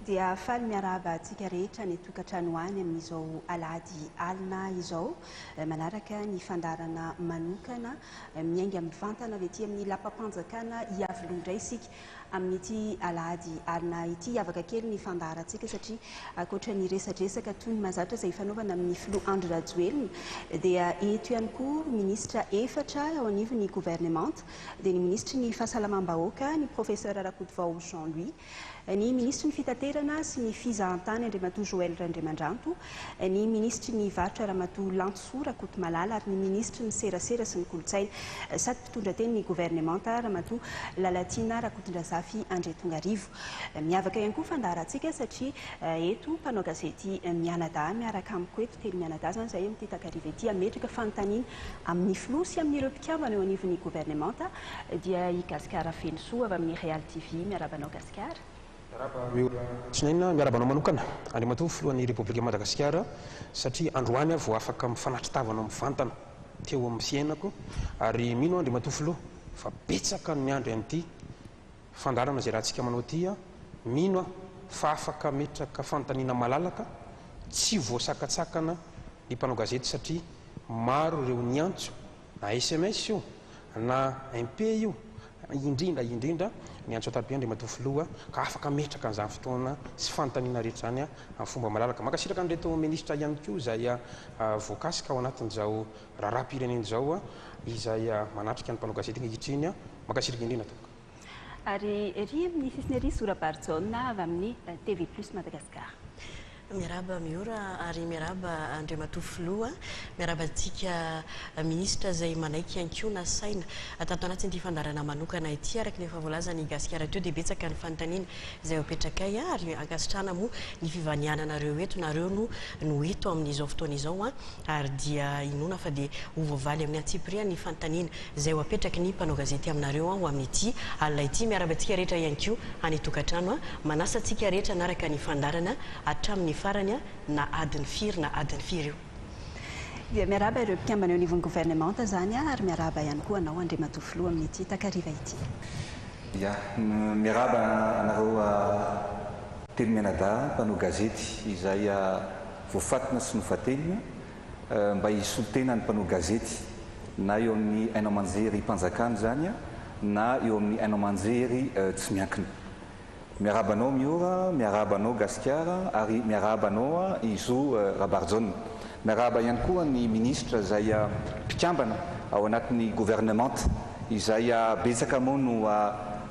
Dia faly miaraba antsika rehetra ny tokantrano any amin'izao alady alina izao manaraka ny fandarana manokana miainga mivantana avy ety amin'ny lapam-panjakana hiavoloha isika amin'ity alady alina ity avaka kely ny fandarantsika satria ankoatra ny resadresaka toy ny mazatra izay fanaovana amin'ny filoha Andro Rajoelina dia eto ihany koa minisitra efatra ao anivon'ny gouvernemanta dia ny ministry ny fahasalamam-bahoaka ny professeur Rakotovao Jean-Louis, ny ministry ny fitaterana sy ny Fihaonan'Ny Filoha Rajoelina, ny ministry ny varotra Ramatoa Lantsoa Rakotomalala ary ny ministry ny serasera sy ny kolotsaina sady mpitondrateny ny gouvernemanta Ramatoa Lalatina Rakotondrazafy Andretongarivo. Miavaka ihany koa fandarantsika satria eto mpanao gazety mianadahy miaraka amiko eto telo mianadahy zany izay amin'ity takariva ity ametraka fanontaniana amin'ny filoha sy amin'ireo mpikambana eo anivon'ny gouvernemanta dia i Gasikara Fenosoa avy amin'ny Real TV miarabanao Gasikara. Tsinaina miarabanao manokana Andriamatoa filohan'ny Repoblika Madagasikara satria androany vao afaka mifanatritavana mivantana teo amin'ny fiainako ary mino Andriamatoa filoha fa betsaka ny andro an'ity fandarana izay rahantsika manao ty mino fa afaka metraka fanontaniana malalaka tsy voasakatsakana ny mpanao gazety satria maro ireo niantso na SMS io na MP io indrindra ny antso atabe Andriamatoa filoha ka afaka metraka an'izany fotoana sy fanontaniana rehetra zany amin'ny fomba malalaka. Makasitraka an'ireto ministra ihany koa izay voakasika ao anatin'izao raharaham-pirenena izao izay manatrika ny mpanao gazety ankehitriny makasitraka indrindra toka. Ary ry amin'ny sisiny ry Sora-Barjona avy amin'ny TV Plus Madagasikara. Miaraba miora ary miaraba Andriamatoa filoha miaraba antsika ministra izay manaiky ankiona saina atato anatin'ity fandarana manokana ity araka ny efa voalazany Gasikara teo dia betsaka ny fanontaniana izay apetrakay ary ankasitrana moa ny fivaniananareo eto nareo no eto amin'izao fotoana izao ary dia inona fa dia hovoavaly amin'ny Antsipria ny fanontaniana izay apetraky ny mpanao gazety aminareo ho amin'ity alina ity miaraba antsika rehetra ihany koa any tokantrano manasa antsika rehetra naraka ny fandarana hatramin'ny farany na adiny firy na adiny firy io. Dia miaraba ireo mpikambana eo anivon'ny gouvernemanta zany ary miaraba ihany koa anao Andriamatoa filoha amin'ity takariva ity. Ya, miaraba anareo telo mianadahy mpanao gazety izay voafatina sy nofatelina mba hisolotena ny mpanao gazety na eo amin'ny haino aman-jery mpanjakana zany na eo amin'ny haino aman-jery tsy miankina. Miarabanao miora, miarabanao Gasikara ary miarabanao izo Rabarjona. Miaraba ihany koa ny ministra izay mpikambana ao anatin'ny gouvernemanta izay betsaka moa no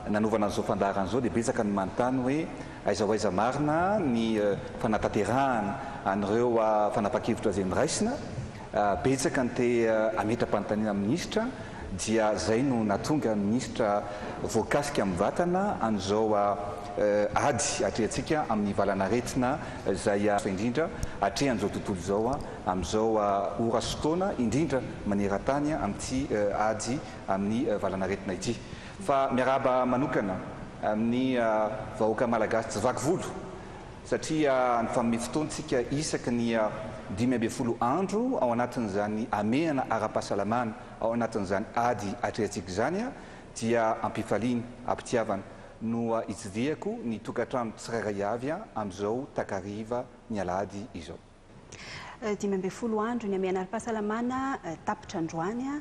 nanovana an'izao fandarana izao dia betsaka ny manontany hoe aiza marina ny fanatanterahana an'ireo fanapa-kevitra izay niraisina betsaka ny te ametra-panontaniana ministra dia zay no natonga ministra voakasika mivatana an'izao ady atrehantsika amin'ny valanaretina izay indrindra atrehan'izao tontolo izao amin'izao ora sy fotoana indrindra maneran-tany amin'ity ady amin'ny valanaretina ity. Fa miaraba manokana amin'ny vahoaka malagasy tsy vaky volo satria ny fanomey fotoantsika isaky ny 15 andro ao anatin'izany amehana ara-pahasalamana ao anatin'izany ady atrehantsika izany dia ampifaliany ampitiavana no itsidiako ny tokantrano tsirairay avy amin'izao takariva ny alady izao. 15 andro ny amehana ara-pahasalamana tapitra androany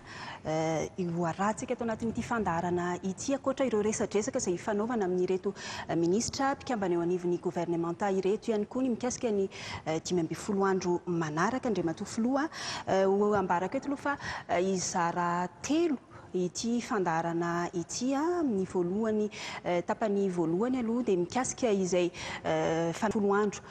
io arahantsika atao anatin'ity fandarana ity ankoatra ireo resadresaka izay fanaovana amin'ireto ministra mpikambana eo anivon'ny gouvernemanta ireto ihany koa ny mikasika ny 15 andro manaraka Andriamatoa filoha ho ambarako eto aloha fa izara telo ity fandarana ity amin'ny voalohany tapany voalohany aloha dia mikasika izay 10 andro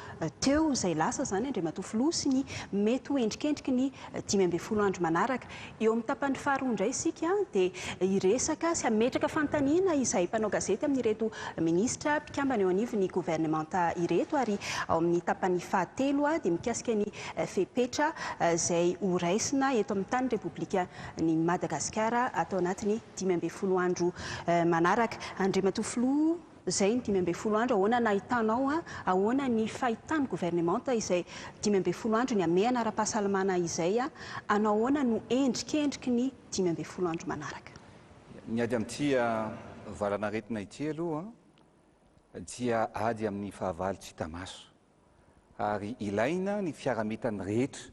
teo izay lasa zany Andriamatoa filoha sy ny mety ho endrikendriky ny 15 andro manaraka eo amin'ny tapany faharoa indray isika dia iresaka sy ametraka fanontaniana izay mpanao gazety amin'ireto ministra mpikambana eo anivon'ny gouvernemanta ireto ary ao amin'ny tapany fahatelo dia mikasika ny fepetra izay horaisina eto amin'ny tany Repoblika ny Madagasikara atao anatiny 15 andro manaraka. Andriamatoa filoha zay ny 15 andro ahoana nahitanao ahoana ny fahitany gouvernemanta izay 15 andro ny amehana ara-pahasalamana izay anao ahoana no endrikendriky ny 15 andro manaraka. Niady amin'ity valanaretina ity aloha dia ady amin'ny fahavalo tsy hita maso ary ilaina ny fiarametany rehetra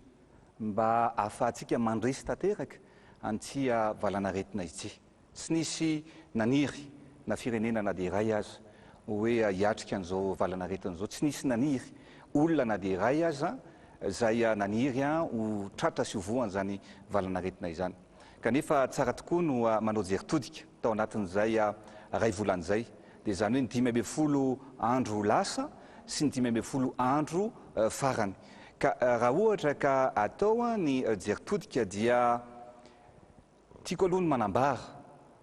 mba ahafahantsika mandresy tanteraka antsia valanaretina ity. Tsy nisy naniry na firenena na dia iray aza hoe hiatrika an'izao valanaretina zao, tsy nisy naniry olona na dia iray aza zay naniry ho tratra sy hovoany zany valanaretina izany. Kanefa tsara tokoa no manao jeritodika tao anatin'izay ray volan'izay, dia zany hoe 10 andro lasa sy ny 10 andro farany. Ka raha ohatra ka atao ny jeritodika dia tiako aloha ny manambara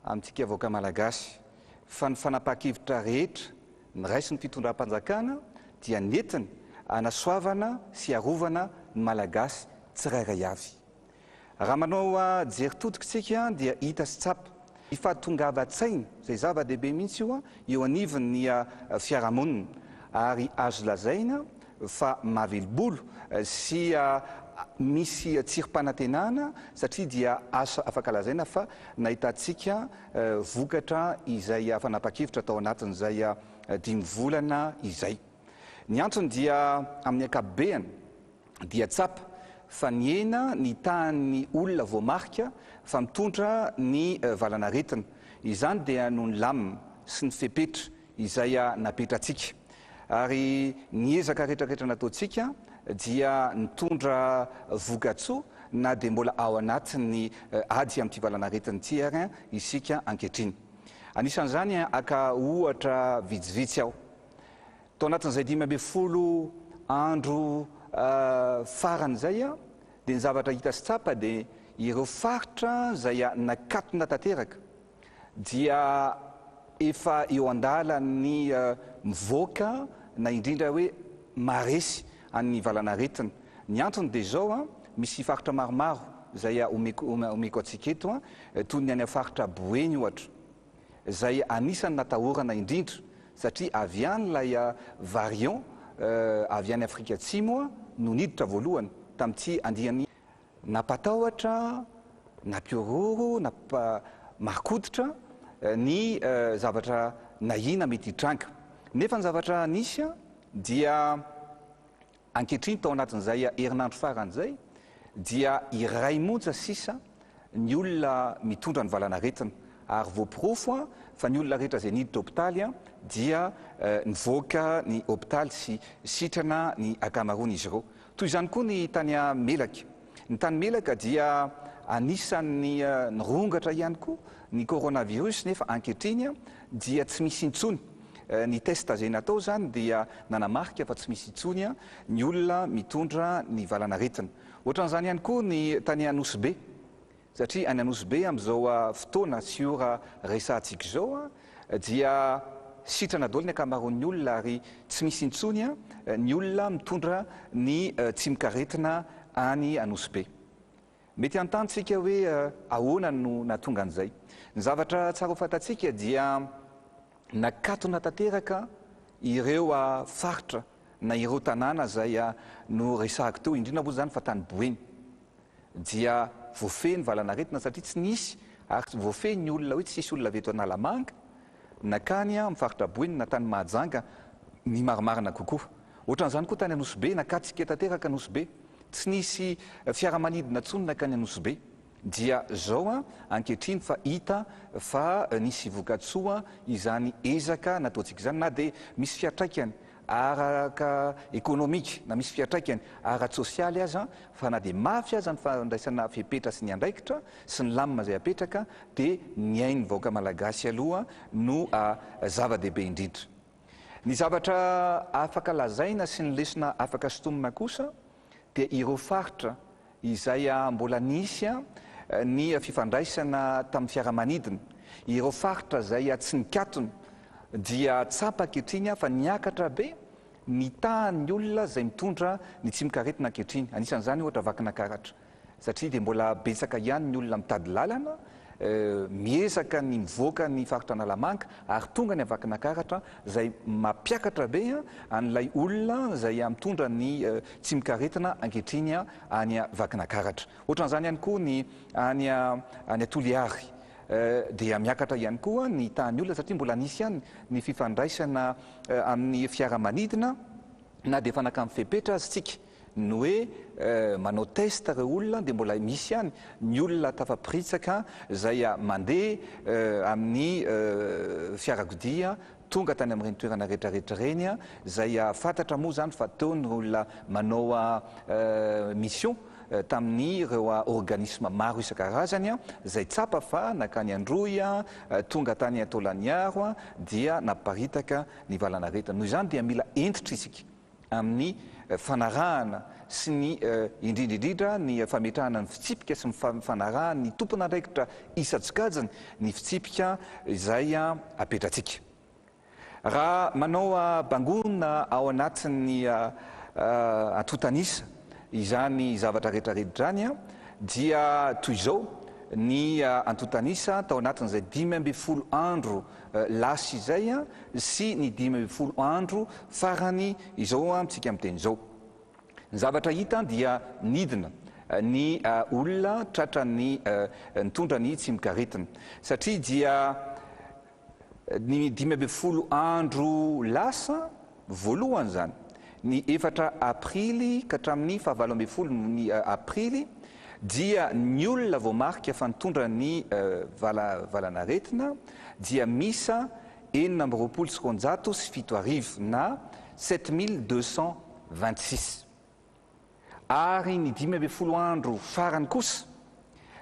amintsika vahoaka malagasy fa ny fanapahan-kevitra rehetra ny raisin'ny fitondram-panjakana dia netiny anasoavana sy arovana ny malagasy tsirairay avy. Raha manao jeritodika tsika dia hita sy tsapa ny fahatongava-tsaina izay zava-dehibe mihitsy eo anivon'ny fiarahamonina ary azo lazaina fa mahavelobolo sy misy tsirom-panantenana satria dia asa afaka lazaina fa nahitantsika vokatra izay fanapahan-kevitra tao anatin'izay 5 volana izay. Ny antony dia amin'ny ankapobeny dia tsapa fa ny ena ny tahan'ny olona voamarika fa mitondra ny valanaretina. Izany dia noho ny lamina sy ny fepetra izay napetratsika. Ary ny ezaka rehetrarehetra nataontsika dia nitondra vokatsoa na dia mbola ao anatin'ny ady amin'ity valanaretina ity ary isika ankehitriny. Anisan'izany aka ohatra vitsivitsy aho. Tao anatin'izay 10 andro farany zay dia ny zavatra hita sy tsapa dia ireo faritra zay nakatona tanteraka dia efa eo andala ny mivoaka na indrindra hoe maresy amin'ny valanaretina. Ny antony dia zao misy faritra maromaro zay omeko atsika eto toy ny any faritra Boeny ohatra zay anisany natahorana indrindra satria avy any ilay variant avy any Afrika Atsimo no niditra voalohany tamin'ity andiany napatahotra, napiororo, marikototra ny zavatra nahina mety hitranga. Nefa ny zavatra nisy dia ankehitriny tao anatin'izay herinandro faran'izay dia iray monja sisa ny olona mitondra ny valanaretina ary voapirofo fa ny olona rehetra izay niditra hopitaly dia nivoaka ny hopitaly sy sitrana ny akamaroan'izy ireo. Toy izany koa ny tany Melaka. Ny tany Melaka dia anisan'ny nirongatra ihany koa ny coronavirus nefa ankehitriny dia tsy misy intsony. Ny testa izay natao zany dia nanamarika fa tsy misy intsony ny olona mitondra ny valanaretina. Ohatran'izany ihany koa ny tany Anosy-Be. Satria any Anosy-Be amin'izao fotoana sy ora resantsika izao dia sitrana daholo ny akamaroan'ny olona ary tsy misy intsony ny olona mitondra ny tsimikaretina any Anosy-Be. Mety antantsika hoe ahoana no natonga an'izay. Ny zavatra tsara ho fantatsika dia nakatona tanteraka ireo faritra na ireo tanàna zay no resahako teo, indrindra moa zany fa tany Boeny dia voafeny valanaretina satria tsy nisy ary voafeny ny olona hoe tsisy olona veto Analamanga nakany amin'ny faritra Boeny na tany Mahajanga ny marimarina kokoa. Ohatran'izany koa tany Anosy-Be nakatsika tanteraka Anosy-Be, tsy nisy fiaramanidina intsony nakany Anosy-Be. Dia zao ankehitriny fa hita fa nisy vokatsoa izany ezaka nataontsika izany na dia misy fiatraikany araka ekonomika na misy fiatraikany ara-tsosialy aza fa na dia mafy aza ny fandraisana fepetra sy ny andraikitra sy ny lamina izay apetraka dia ny ainy vahoaka malagasy aloha no zava-dehibe indrindra. Ny zavatra afaka lazaina sy ny lesona afaka sotomina kosa dia ireo faritra izay mbola nisy ny fifandraisana tamin'ny fiaramanidina, ireo faritra zay tsy nikatona dia tsapa ankehitriny fa niakatra be ny tahan'ny olona zay mitondra ny tsimikaretina ankehitriny. Anisan'izany ohatra Vakinakaratra satria dia mbola betsaka ihany ny olona mitady lalana miezaka ny mivoaka ny faritra Analamanga ary tonga ny Vakinakaratra zay mampiakatra be an'ilay olona zay mitondra ny tsimikaretina ankehitriny any Vakinakaratra. Ohatran'izany ihany koa ny any Toliary dia miakatra ihany koa ny tahan'ny olona satria mbola nisy ihany ny fifandraisana amin'ny fiaramanidina na dia fanaka amin'ny fepetra azy tsika ny hoe manao test reo olona dia mbola misy ihany ny olona tafapritsaka zay mandeha amin'ny fiarakodia tonga tany amin'ireny toerana rehetrarehetra reny zay fantatra moa zany fa taony olona manao mission tamin'ny ireo organisme maro isan-karazany zay tsapa fa nakany androy tonga tany atolaniaro dia naparitaka ny valanaretina. Noho izany dia mila entitra isika amin'ny fanarahana sy ny indrindrindrindra ny fametrahana ny fitsipika sy fanarahana ny tompona andraikitra isatsikajany ny fitsipika izay apetratsika. Raha manao bangona ao anatin'ny antotanisa izany zavatra rehetrarehetra zany dia toy izao ny antotanisa tao anatin'izay 12 andro lasy izay sy ny 12 andro farany izao amintsika amin'ny teny izao. Ny zavatra hita dia nidina ny olona tratra ny nitondra ny tsy mikaretina satria dia ny 12 andro lasa voalohany zany ny 4 aprily ka hatramin'ny 17 ny aprily dia ny olona voamarika fa nitondra ny valanaretina dia misa 927 na 7226 ary ny 12 andro farany kosa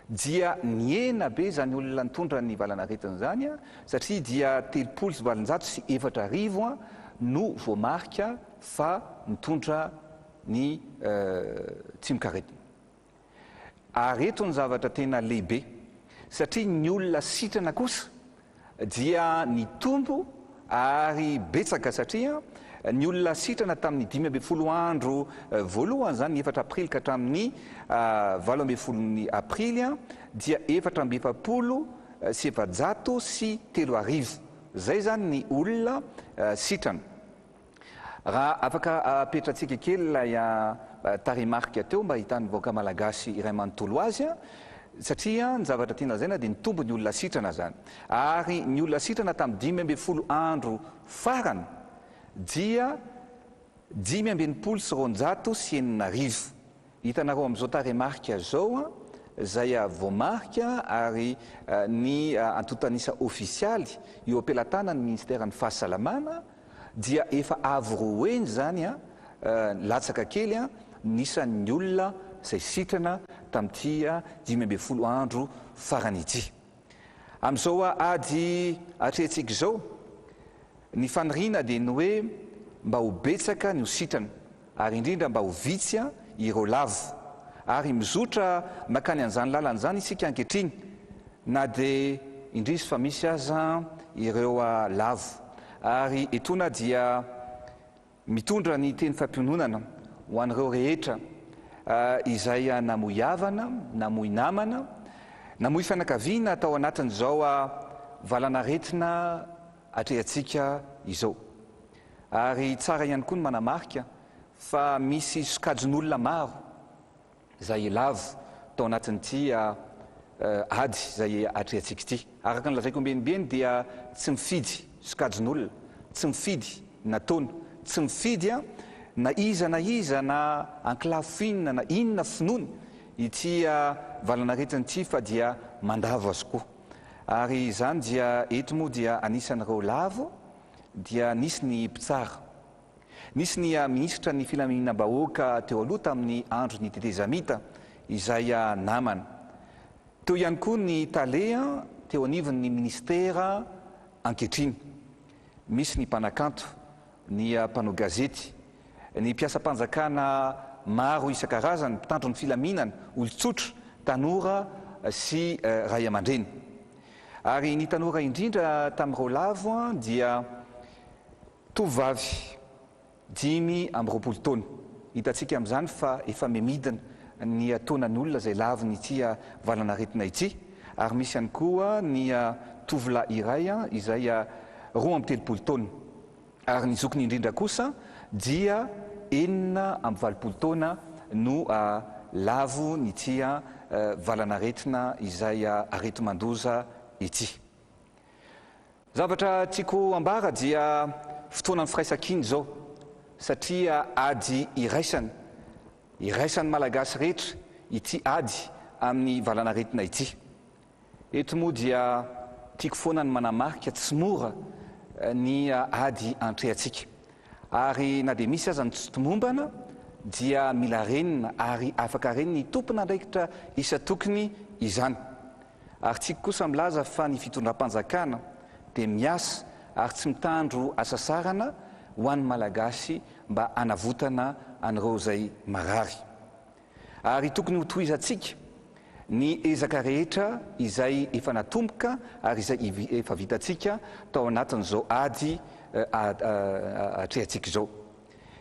dia niena be zany olona nitondra ny valanaretina zany satria dia 3valonjato sy 400 no voamarika fa nitondra ny tsy mikaretina. Ary eto ny zavatra tena lehibe satria ny olona sitrana kosa dia ny tombo ary betsaka satria ny olona sitrana tamin'ny 12 andro voalohany zany ny 4 aprily ka hatramin'ny 17 aprily dia 470 sy 700 sy 300 zay zany ny olona sitrana. Raha afaka apetratsika kely lay taremarika teo mba hitan'ny vahoaka malagasy iray manontolo azy satria ny zavatra tiana zay dia nitombo ny olona sitrana zany ary ny olona sitrana tamin'ny 12 andro farany dia 590 sy 900 sy 900. Hitanareo amin'izao taremarika zao zay voamarika ary ny antotanisa ofisialy eo ampelantanany ministèran'ny fahasalamana dia efa avroeny zany latsaka kely nisan'ny olona zay sitrana tamin'ity 12 andro farany ity. Amin'izao ady atrehantsika izao ny faniriana dia ny hoe mba ho betsaka ny ho sitrana ary indrindra mba ho vitsy ireo lavo ary mizotra makany an'izany lalana zany isika ankehitriny na dia indrisy fa misy aza ireo lavo ary etona dia mitondra ny teny fampiononana ho an'ireo rehetra izay namoy havana, namoy namana, namoy fianakaviana atao anatin'izao valanaretina atrehantsika izao. Ary tsara ihany koa ny manamarika fa misy sokajin'olona maro zay lavo tao anatin'ity ady zay atrehantsika ity. Araka ny lazaiko ambenimbeny dia tsy mifidy sokajin'olona, tsy mifidy nataony, tsy mifidy na iza na ankilafinina na inona finoany ity valanaretina ity fa dia mandavo azy koa. Ary izany dia eto moa dia anisan'ireo lavo dia nisy ny mpitsara, nisy ny minisitra ny filaminam-bahoaka teo aloha tamin'ny andro ny tetezamita izay namana. Teo ihany koa ny tale teo anivon'ny ministera ankehitriny. Misy ny mpanakanto, ny mpanao gazety, ny mpiasa-panjakana maro isan-karazany, mpitandro ny filaminana, olon-tsotra, tanora sy ray aman-dreny. Ary ny tanora indrindra tamin'ireo lavo dia tovavy 5 taona. Hitantsika amin'izany fa efa memidina ny taonan'olona zay lavo nyty valanaretina ity. Ary misy ihany koa ny tovolahy iray izay 30 taona. Ary ny zokiny indrindra kosa dia 4 taona no lavo nyty valanaretina izay areti-mandoza ity. Zavatra tiako ambara dia fotoanan'ny firaisakiny zao, satria ady iraisan'ny malagasy rehetra ity ady amin'ny valanaretina ity. Eto moa dia tiako foana ny manamarika tsy mora ny ady antrehantsika, ary na dia misy aza ny tsy tomombana dia mila renina ary afaka reny ny tompona andraikitra isa tokony izany. Ary tiako kosa milaza fa ny fitondram-panjakana dia miasa ary tsy mitandro asasarana ho an'ny malagasy mba anavotana an'ireo izay marary. Ary tokony ho tohizantsika ny ezaka rehetra izay efa natomboka ary izay efa vitantsika tao anatin'izao ady atrehantsika izao.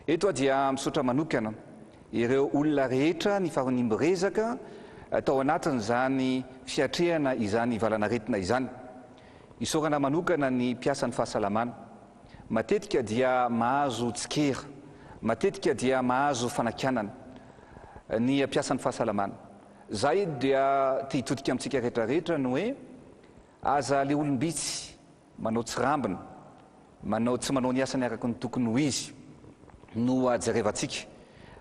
Eto dia misaotra manokana ireo olona rehetra ny farany mirezaka tao anatin'izany fiatrehana izany valanaretina izany. Isaorana manokana ny mpiasan'ny fahasalamana. Matetika dia mahazo tsikera, matetika dia mahazo fanakianana ny mpiasan'ny fahasalamana. Zay dia tia hitodika amintsika rehetrarehetra no hoe aza le olombitsy manao tsirambina, tsy manao ny asany araka ny tokony ho izy no jerevantsika,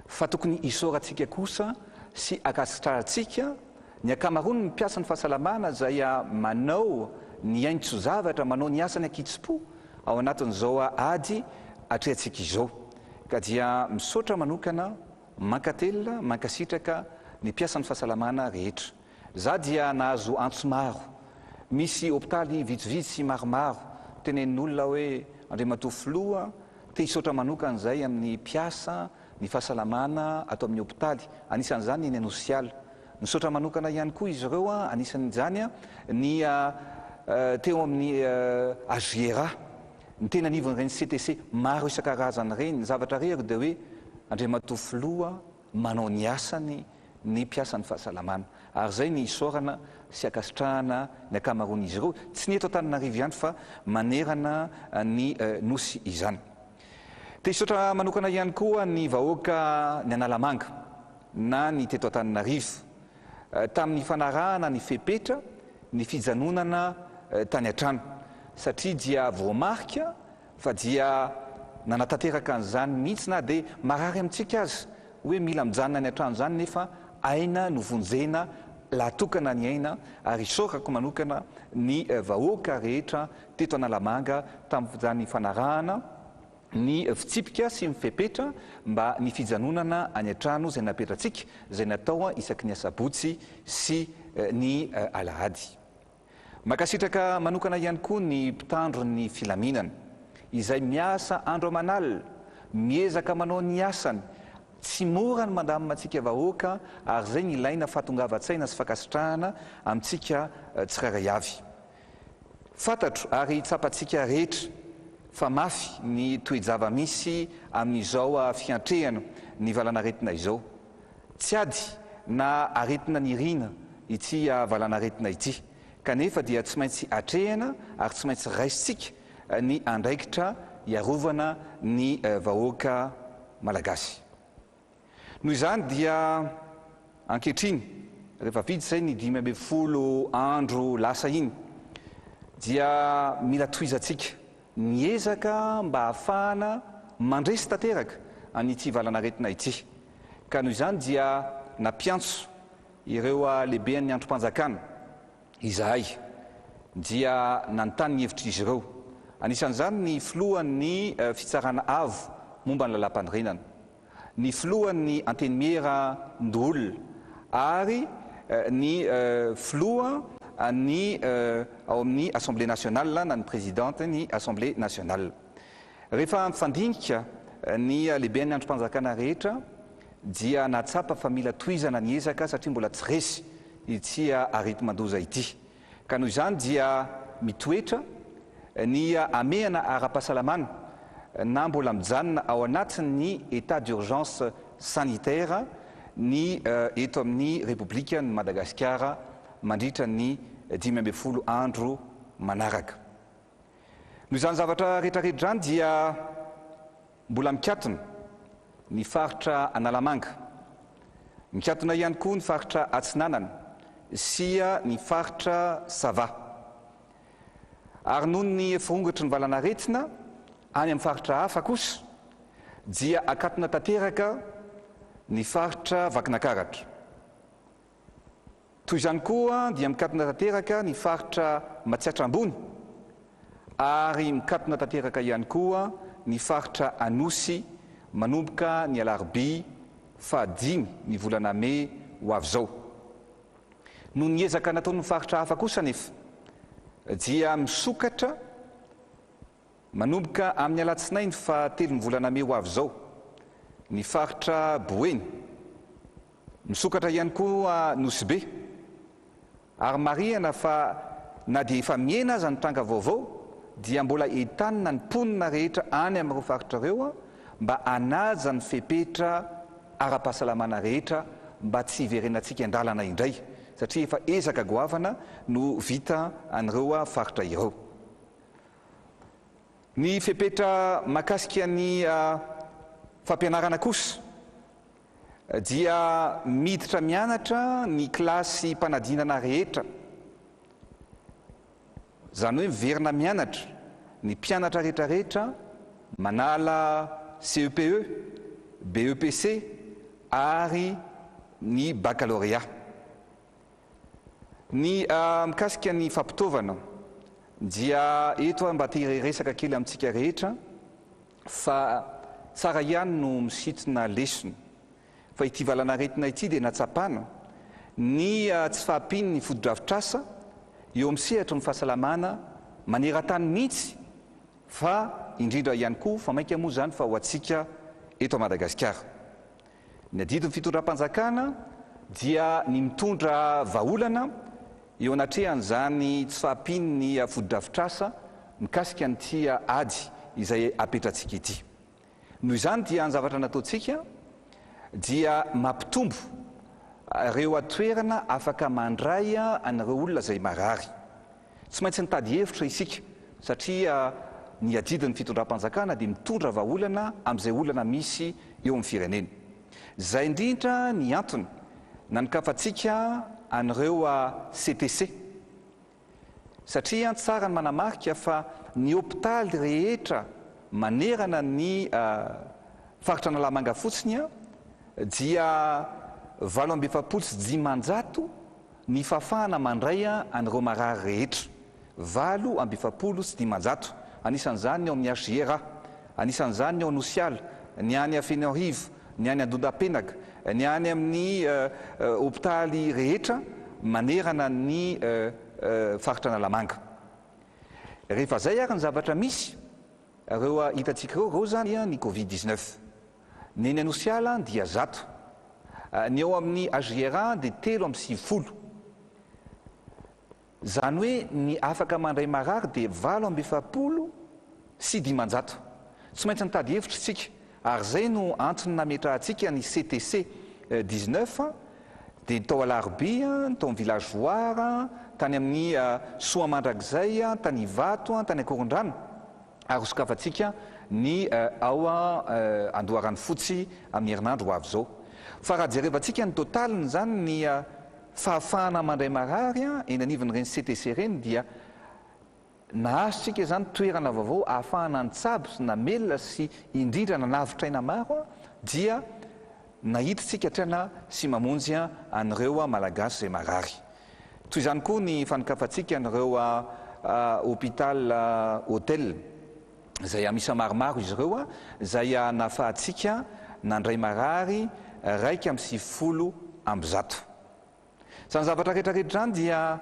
fa tokony isaorantsika kosa sy akasitrarantsika ny akamaroany ny mpiasan'ny fahasalamana zay manao ny aintso-zavatra, manao ny asany akitsy-po ao anatin'izao ady atrehantsika izao. Ka dia misaotra manokana, mankatelina, mankasitraka ny mpiasan'ny fahasalamana rehetra. Za dia nahazo antso maro, misy hôpitaly vitsivitsy maromaro tenenin'olona hoe Andriamatoa Filoha te hisaotra manokana zay amin'ny mpiasa ny fahasalamana atao amin'ny hôpitaly, anisan'izany ny anosiala. Misaotra manokana ihany koa izy ireo anisan'izany ny teo amin'ny agiera, ny tena nivon'ireny CTC maro isan-karazany reny. Ny zavatra reko dia hoe Andriamatoa Filoha manao ny asany ny mpiasan'ny fahasalamana, ary zay ny isaorana sy akasitrahana ny akamaroan'izy ireo, tsy ny eto Antananarivo ihany fa manerana ny nosy izany. Te hisaotra manokana ihany koa ny vahoaka ny Analamanga na ny teto Antananarivo tamin'ny fanarahana ny fepetra ny fijanonana tany an-trano, satria dia voamarika fa dia nanatanteraka an'izany mihitsy na dia marary amintsika azy hoe mila mijanona ny an-trano zany nefa aina no vonjena lahatokana ny aina. Ary isaorako manokana ny vahoaka rehetra teto Analamanga tamin'izany fanarahana ny fitsipika sy mifepetra mba ny fijanonana any an-trano zay napetratsika, zay natao isaky ny asabotsy sy ny alahady. Makasitraka manokana ihany koa ny mpitandro ny filaminana izay miasa andro aman'alina, miezaka manao ny asany, tsy mora ny mandamina antsika vahoaka, ary zay ny ilaina fahatongavan-tsaina sy fakasitrahana amintsika tsirairay avy. Fantatro ary tsapantsika rehetra fa mafy ny toejava misy amin'izao fiantrehana ny valanaretina izao. Tsy ady na aretina ny rina ity valanaretina ity, kanefa dia tsy maintsy atrehana ary tsy maintsy raisitsika ny andraikitra iarovana ny vahoaka malagasy. Noho izany dia ankehitriny rehefa vita izay ny 12 andro lasa iny dia mila tohizantsika niezaka mba hahafahana mandresy tanteraka an'ity valanaretina ity. Ka noho izany dia nampiantso ireo lehibean'ny androm-panjakana izahay dia nanontany ny hevitr'izy ireo. Anisan'izany ny filohan'ny fitsarana avo momba ny lalam-pandrenana, ny filohan'ny antenimiera ndolona, ary ny filoha ny ao amin'ny Assemblée nationale na ny présidente ny Assemblée nationale. Rehefa mifandinika ny lehibean'ny androm-panjakana rehetra dia natsapa fa mila tohizana ny ezaka satria mbola tsy resy ity areti-mandoza ity. Ka noho izany dia mitoetra ny amehana ara-pahasalamana na mbola mijanona ao anatin'ny état d'urgence sanitaire ny eto amin'ny République ny Madagasikara mandritra ny 15 andro manaraka. Noho izany zavatra rehetrarehetra zany dia mbola mikatona ny faritra Analamanga, mikatona ihany koa ny faritra Atsinanana sy ny faritra Sava. ary noho ny firongatry ny valanaretina any amin'ny faritra hafa kosa dia akatona tanteraka ny faritra vakinakaratra. Toy izany koa dia mikatona tanteraka ny faritra Matsiatra ambony ary mikatona tanteraka ihany koa ny faritra Anosy manomboka ny alarobia 5 ny volana May ho avy zao. Noho ny ezaka nataony faritra hafa kosa nefa dia misokatra manomboka amin'ny alatsinainy 7 ny volana May ho avy zao ny faritra Boeny, misokatra ihany koa Nosy-be, ary marihana fa na dia efa miena aza ny tranga vaovao dia mbola entanina ny mponina rehetra any amin'ireo faritra ireo mba hanaja ny fepetra ara-pahasalamana rehetra mba tsy hiverenantsika andalana indray, satria efa ezaka goavana no vita an'ireo faritra ireo. Ny fepetra mahakasika ny fampianarana kosa dia miditra mianatra ny kilasy mpanadinana rehetra, zany hoe miverina mianatra ny mpianatra rehetrarehetra manala CEPE, BEPC ary ny baccalauréat. Ny mikasika ny fampitaovana dia eto mba te resaka kely amintsika rehetra fa tsara ihany no misitona lesona fa ity valanaretina ity dia natsapana ny tsy fahampiny ny fotodrafitrasa eo amin'ny sehatra ny fahasalamana maneran-tany mihitsy fa indrindra ihany koa fa mainka moa zany fa ho antsika eto a Madagasikara. Ny adidin'ny fitondram-panjakana dia ny mitondra vahaolana eo anatrehan'izany tsy fahampiny ny fotodrafitrasa mikasika nyity ady izay apetratsika ity. Noho izany dia ny zavatra nataontsika dia mampitombo ireo atoerana afaka mandray an'ireo olona izay marary. Tsy maintsy nitady hevitra isika satria ny adidin'ny fitondram-panjakana dia mitondra vahaolana amin'izay olana misy eo amin'ny firenena. Zay indrindra ny antony nanikafantsika an'ireo CTC satria tsara ny manamarika fa ny hôpitaly rehetra manerana ny faritra Analamanga fotsiny dia 8,700 ny fafahana mandray an'ireo marary rehetra, 8,700. Anisan'izany ao amin'ny HGR, anisan'izany ao Nosiala, ny any a Fihaonan'Ny, ny any Andondam-penaka, ny any amin'ny hôpitaly rehetra manerana ny faritra Analamanga. Rehefa zay ary ny zavatra misy ireo hitantsika ireo zany ny Covid-19. Ny eny Nosiala dia 100, ny ao amin'ny HGR dia 3,50. Zany hoe ny afaka mandray marary dia 8,700. Tsy maintsy nitady hevitra isika ary zay no antony nametrahantsika ny CTC 19 dia tao alarobia, tao amin'ny villageoire, tany amin'ny Soamandrakizay, tany Ivato, tany Akorondrano, ary sokafantsika ny ao Andoharany fotsy amin'ny herinandro ho avy zao. Fa raha jerevantsika ny totaliny zany ny fahafahana mandray marary eny anivon'ireny CTC reny dia nahazontsika zany toerana vaovao ahafahana nitsabo sy namelona sy indrindra nanavitra maro dia nahitatsika trana sy mamonjy an'ireo malagasy izay marary. Toy izany koa ny fanikafantsika an'ireo hôpital hôtel izay amisa maromaro izy ireo izay nahafahantsika nandray marary 1,100. Zany zavatra rehetrarehetra zany dia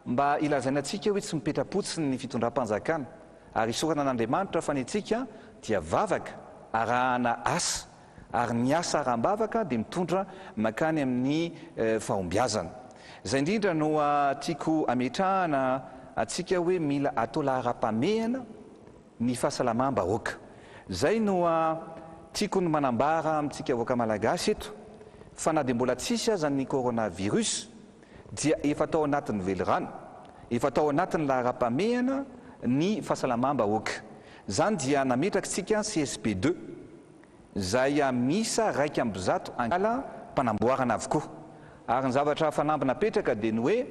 mba ilazainantsika hoe tsy mipetrapotsiny ny fitondram-panjakana ary isorana an'Andriamanitra fa ny antsika dia vavaka arahana asa ary ny asa araham-bavaka dia mitondra makany amin'ny fahombiazana. Zay indrindra no tiako ametrahana atsika hoe mila atao lahara-pamehana ny fahasalamam-bahoaka. Zay no tiako ny manambara amintsika vahoaka malagasy eto fa na dia mbola tsisy aza ny coronavirus dia efa tao anatin'ny velirano, efa tao anatin'ny lahara-pamehana ny fahasalamam-bahoaka. Zany dia nametrakitsika CSP2 zay misa 1,100 angala mpanamboarana avokoa. Ary ny zavatra fanamby napetraka dia ny hoe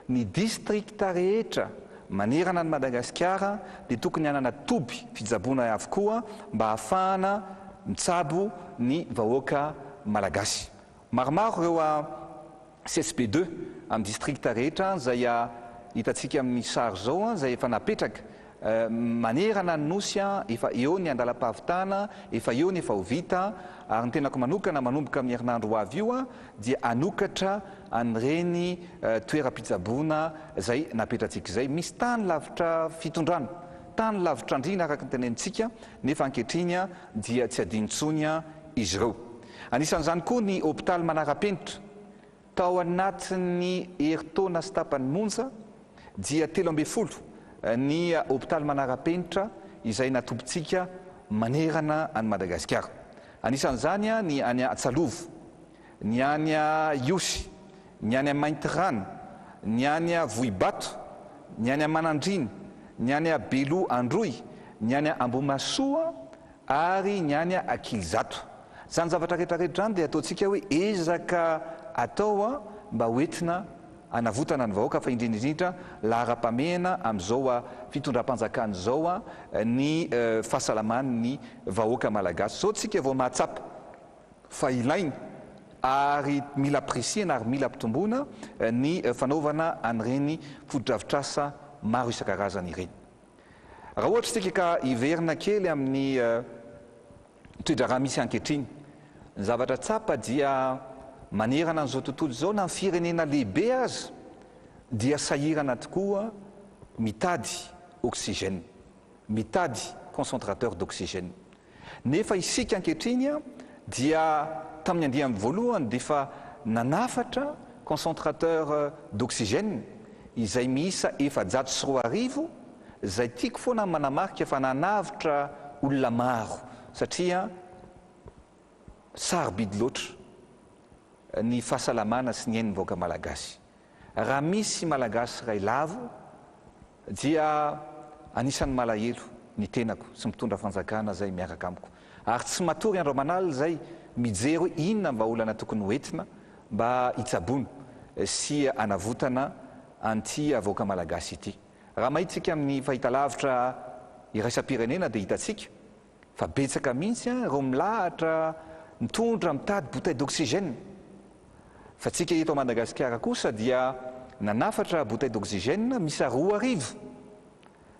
ny distrikta rehetra manerana ny Madagasikara dia tokony hanana toby fijabona avokoa mba hahafahana mitsabo ny vahoaka malagasy. Maromaro ireo CSP2 amin'ny distrikta rehetra zay hitantsika amin'ny sary zao zay efa napetraka manerana ny nosy efa eo ny andalam-pahavitana, efa eo ny efa ho vita, ary ny tenako manokana manomboka amin'ny herinandro ho avy io dia anokatra an'ireny toeram-pitsaboana zay napetratsika izay. Misy tany lavitra fitondrana, tany lavitra andrina araka ny tenenitsika, nefa ankehitriny dia tsy adinontsony izy ireo. Anisan'izany koa ny hôpitaly manara-penitra. Tao anatin'ny herintaona sy tapany monja dia 13 ny hôpitaly manara-penitra izay natobontsika manerana any Madagasikara. Anisan'izany ny any Atsalovo, ny any Iosy, ny any Maintirano, ny any Vohibato, ny any Manandriny, ny any Belo Androy, ny any Ambomasoa ary ny any Akilizato. Zany zavatra rehetrarehetra zany dia ataontsika hoe ezaka atao mba hoentina anavotana ny vahoaka fa indrindrindrindra lahara-pamehana amin'izao fitondram-panjakana zao ny fahasalaman'ny vahoaka malagasy. Zao tsika vao mahatsapa fa ilaina ary mila presihana ary mila ampitomboana ny fanaovana an'ireny fotodrafitrasa maro isan-karazany ireny. Raha ohatra tsika ka hiverina kely amin'ny toedraraha misy ankehitriny, ny zavatra tsapa dia manerana an'izao tontolo izao na ny firenena lehibe azy dia sahirana tokoa mitady oxygène, mitady concentrateur d'oxygène. Nefa isika ankehitriny dia tamin'ny andihany voalohany dia efa nanafatra concentrateur d'oxygène izay miisa 420 izay tiako foana manamarika fa nanavitra olona maro satria sarobidy loatra ny fahasalamana sy ny ain'ny vahoaka malagasy. Raha misy malagasy ray lavo dia anisan'ny malahelo ny tenako sy mitondra fanjakana zay miaraka amiko. Ary tsy matory andro aman'alina zay mijery hoe inona mba olana tokony hoentina mba hitsabony sy anavotana anty vahoaka malagasy ity. Raha mahitsika amin'ny fahitalavitra iraisam-pirenena dia hitatsika fa betsaka mihitsy ireo milahatra mitondra mitady bouteille d'oxygène. Fa tsika eto Madagasikara kosa dia nanafatra bouteille d'oxygène misy 2,000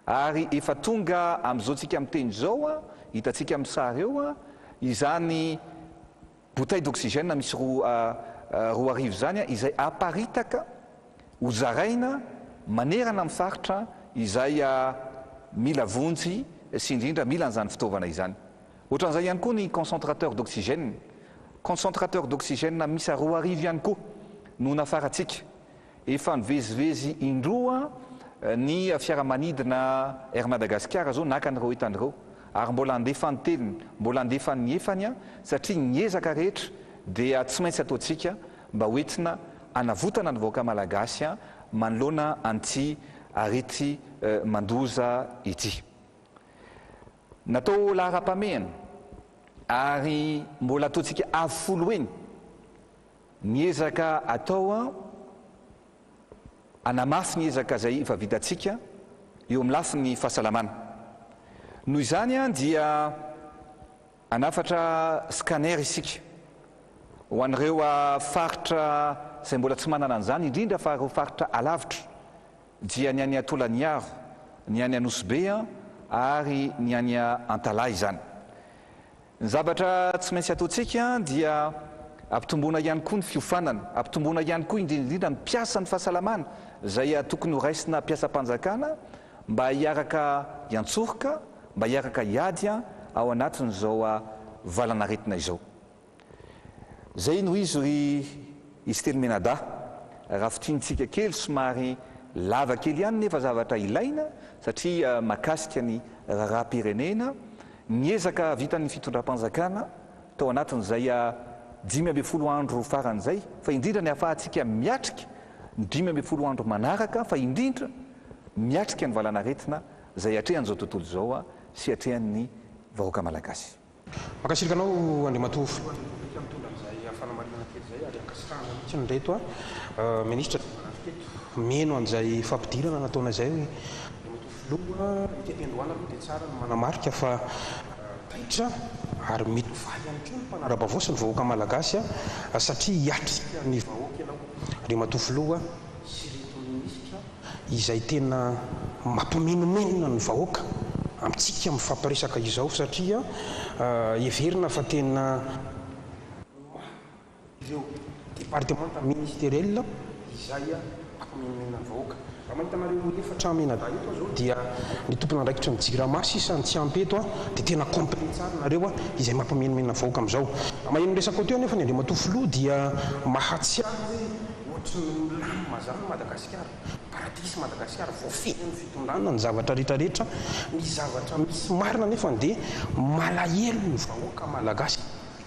ary efa tonga amin'izao tsika amin'ny teny zao hitatsika amin'ny sary eo izany bouteille d'oxygène misy 2,000 zany izay aparitaka ho zaraina manerana amin'ny faritra izay mila vonjy sy indrindra mila an'izany fitaovana izany. Ohatran'izay ihany koa ny concentrateur d'oxygène. Concentrateur d'oxygène misy 2,000 ihany koa no nafaratsika. Efa nivezivezy indroa ny fiaramanidina Air Madagasikara zao nakan'ireo etan'ireo ary mbola andefany teliny, mbola andefany ny efany satria nyezaka rehetra dia tsy maintsy ataontsika mba hoentina anavotana ny vahoaka malagasy manoloana anty arety mandoza ity. Natao lahara-pamehana ary mbola ataontsika afolo eny nyezaka atao anamafy ny ezaka zay efa vitatsika eo amin'ny lafiny fahasalamana. Noho izany dia anafatra scanner isika ho an'ireo faritra izay mbola tsy manana an'izany, indrindra fa ireo faritra alavitra dia ny any Tolaniaro, ny any Nosbe ary ny any Antalay izany. Ny zavatra tsy maintsy ataontsika dia ampitomboana ihany koa ny fiofanana, ampitomboana ihany koa indrindrindra ny mpiasa ny fahasalamana izay tokony ho raisina mpiasam-panjakana mba hiaraka hiantsoroka, mba hiaraka hiady ao anatin'izao valanaretina izao. Zay no izy teny menada raha fitinitsika kely somary lava kely ihany nefa zavatra ilaina satria makasika ny raharaham-pirenena nyezaka vitan'ny fitondram-panjakana tao anatin'izay 12 andro faran'izay fa indrindra ny ahafahantsika miatrika ny 12 andro manaraka fa indrindra miatrika ny valanaretina zay atrehan'izao tontolo zao sy atrehan'ny vahoaka malagasy. Makasirika anao Andriamatoa mitondra izay fanamarihana kely zay ary akasirana mihitsy ny reto ministra meno an'izay fampidirana nataona izay hoe filoha ity-piandohana aloha dia tsara no manamarika fa taitra ary mety valy ihany koa ny mpanara-bavoasy ny vahoaka malagasy satria hiatrika ny vahoaka ianao andriamatoa filoha sy reto minisitra izay tena mampimenomenona ny vahoaka amintsika mifampiresaka izao satria everina fa tena ireo départementa ministériel izay mampimenomenona ny vahoaka raha mahitanareo efatra menada eto zao dia ny tompona andraikitra ny jiramasy isany tsy ampy eto dia tena complet tsara nareo izay mampimenomenona ny vahoaka amin'izao maheno resaka teo nefa ny andriamatoa filoha dia mahatsiaro hoe ohatry ny milamy mazany Madagasikara paradisy Madagasikara voafeny ny fitondrana ny zavatra rehetrarehetra ny zavatra misy marina nefa dia malahelo ny vahoaka malagasy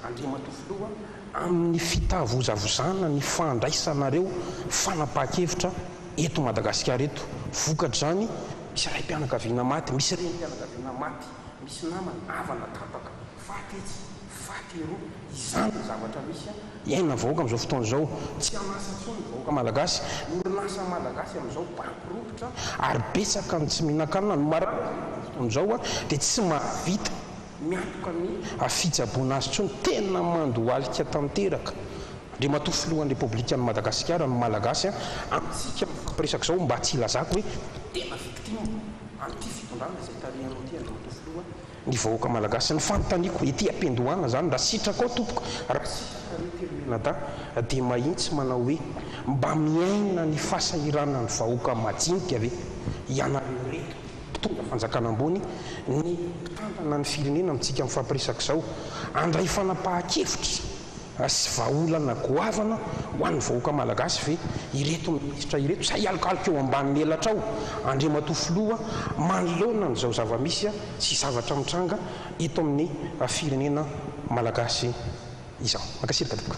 andriamatoa filoha amin'ny fitavozavozana ny fandraisanareo fanapahan-kevitra eto Madagasikara eto vokatra zany misy ray mpianakaviana maty misy reny mpianakaviana maty misy namany avana tapaka faty etsy faty eroa izany zavatra misy iaina vahoaka amin'izao fotoana izao tsy anasa intsony ny vahoaka malagasy orinasa malagasy amin'izao bankoropotra ary betsaka ny tsy mihinan-kanina no marana fotoana izao dia tsy mahavita miantoka ny fitsaboana azy intsony tena mandohalika tanteraka andriamatoa filohan'ny repoblikan'ny Madagasikara ny malagasy amintsika mifampiresaka izao mba tsy ilazako hoe tena victime an'ity fitondrana izay tarihanao ty andriamatoa filoha ny vahoaka malagasy ny fanontaniako ety ampiandohana zany raha sitraka ao tompoko raha sitraka retelomenada dia mahitsy manao hoe mba miaina ny fasahirana ny vahoaka majinika ave ianareo reto fitondram-panjakana ambony ny mpitandrina ny firenena amintsika mifampiresaka izao andray fanapahan-kevitra sy vaolana goavana ho an'ny vahoaka malagasy ve ireto minisitra ireto say alokaloka eo ambanin'ny elatra ao andriamatoa filoha manoloana n'izao zava-misy sy zavatra mitranga eto amin'ny firenena malagasy izao makasirika tokoa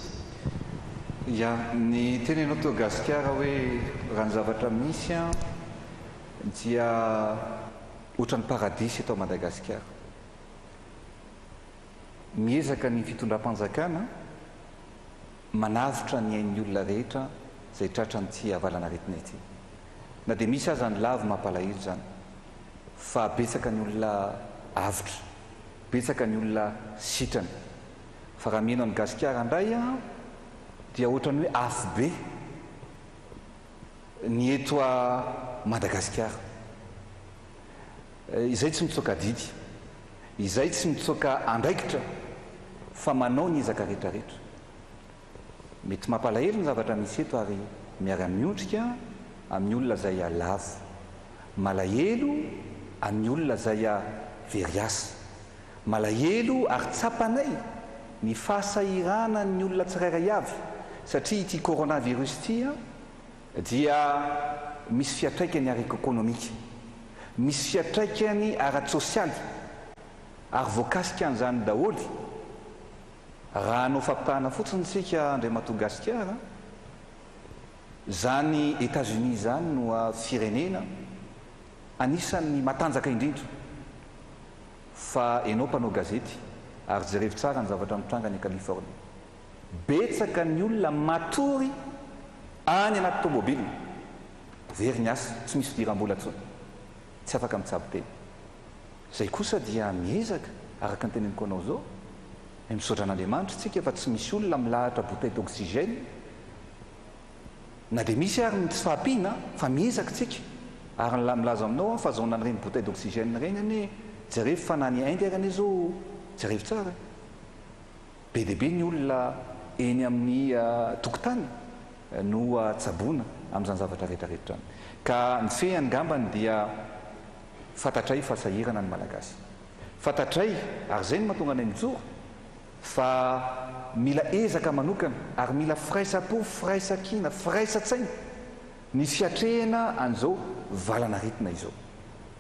ya ny tenenao to Gasikara hoe raha ny zavatra misy dia ohatran'ny paradisy eto Madagasikara miezaka ny fitondram-panjakana manavitra ny ain'ny olona rehetra izay tratra n'ity valanaretina ity na dia misy aza ny lavo mampalahelo zany fa betsaka ny olona avitra betsaka ny olona sitrany fa raha mihaino any Gasikara indray dia ohatrany hoe afo be ny eto Madagasikara izay tsy mitsoka didy izay tsy mitsoka andraikitra fa manao ny ezaka rehetrarehetra mety mampalahelo ny zavatra misy eto ary miara-miontrika amin'ny olona zay alavo malahelo amin'ny olona zay veriasa malahelo ary tsapanay ny fahasahirana ny olona tsirairay avy satria ity coronavirus ity dia misy fiatraikany ara-ekonomika misy fiatraikany ara-tsosialy ary voakasika an'izany daholy raha anao fampitahana fotsiny tsika andriamatoa Gasikara zany États-Unis zany no firenena anisan'ny matanjaka indrindra fa enao mpanao gazety ary jerevy tsara ny zavatra mitranga ny Californie betsaka ny olona matory any anaty tomobile very ny asa tsy misy fidiram-bola tsony tsy afaka mitsabo teny zay kosa dia miezaka araka ny teneniko anao zao misaotra an'Andriamanitra tsika fa tsy misy olona milahatra bouteille d'oxygène na dia misy ary ny tsy fahampiana fa miezaka tsika ary milaza aminao fa zaona n'ireny bouteille d'oxygène reny ane jerevy fa na ny Inde ary ane zao jerevy tsara be dia be ny olona eny amin'ny tokotany no tsaboana amin'izany zavatra rehetrarehetra ka ny fehany gambany dia fantatray fasahirana ny malagasy fantatray ary zay ny mahatonga anay mijoro fa mila ezaka manokana ary mila firaisapo firaisakina firaisa-tsaina ny fiatrehana an'izao valanaretina izao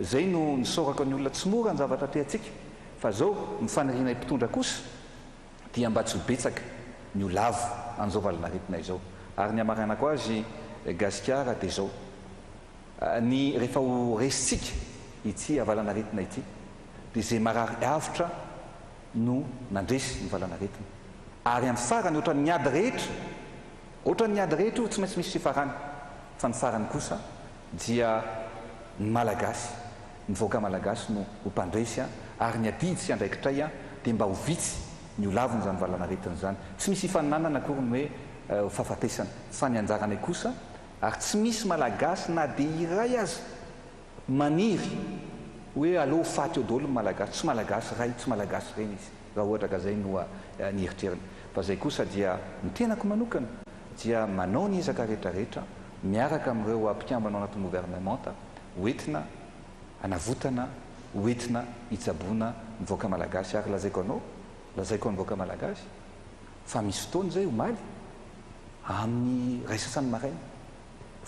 zay no nisoraka ny olona tsy mora ny zavatra tehatsika fa zao mifanirina mpitondra kosa dia mba tsy ho betsaka ny olavo an'izao valanaretina izao ary ny amaranako azy Gasikara dia zao ny rehefa ho resitsika ity valanaretina ity dia zay marary avitra no nandresy ny valanaretina ary amin'ny farany ohatran'ny ady rehetra io tsy maintsy misy fifarany fa ny farany kosa dia ny malagasy ny voaka malagasy no ho mpandresy ary ny adidy sy andraikitray dia mba ho vitsy ny olaviny zany valanaretina zany tsy misy ifaninanana akory ny hoe fahafatesana fa ny anjarany kosa ary tsy misy malagasy na dia iray azy maniry hoe aloha faty eo daholo ny malagasy tsy malagasy ray tsy malagasy reny izy raha ohatra ka zay no ny eritreriny fa zay kosa dia ny tenako manokana dia manao ny ezaka rehetrarehetra miaraka amin'ireo mpikambana ao anatin'ny gouvernementa hoentina anavotana hoentina hitsaboana mivoaka malagasy ary lazaiko ny voaka malagasy fa misy fotoana zay omaly amin'ny ray sasany maraina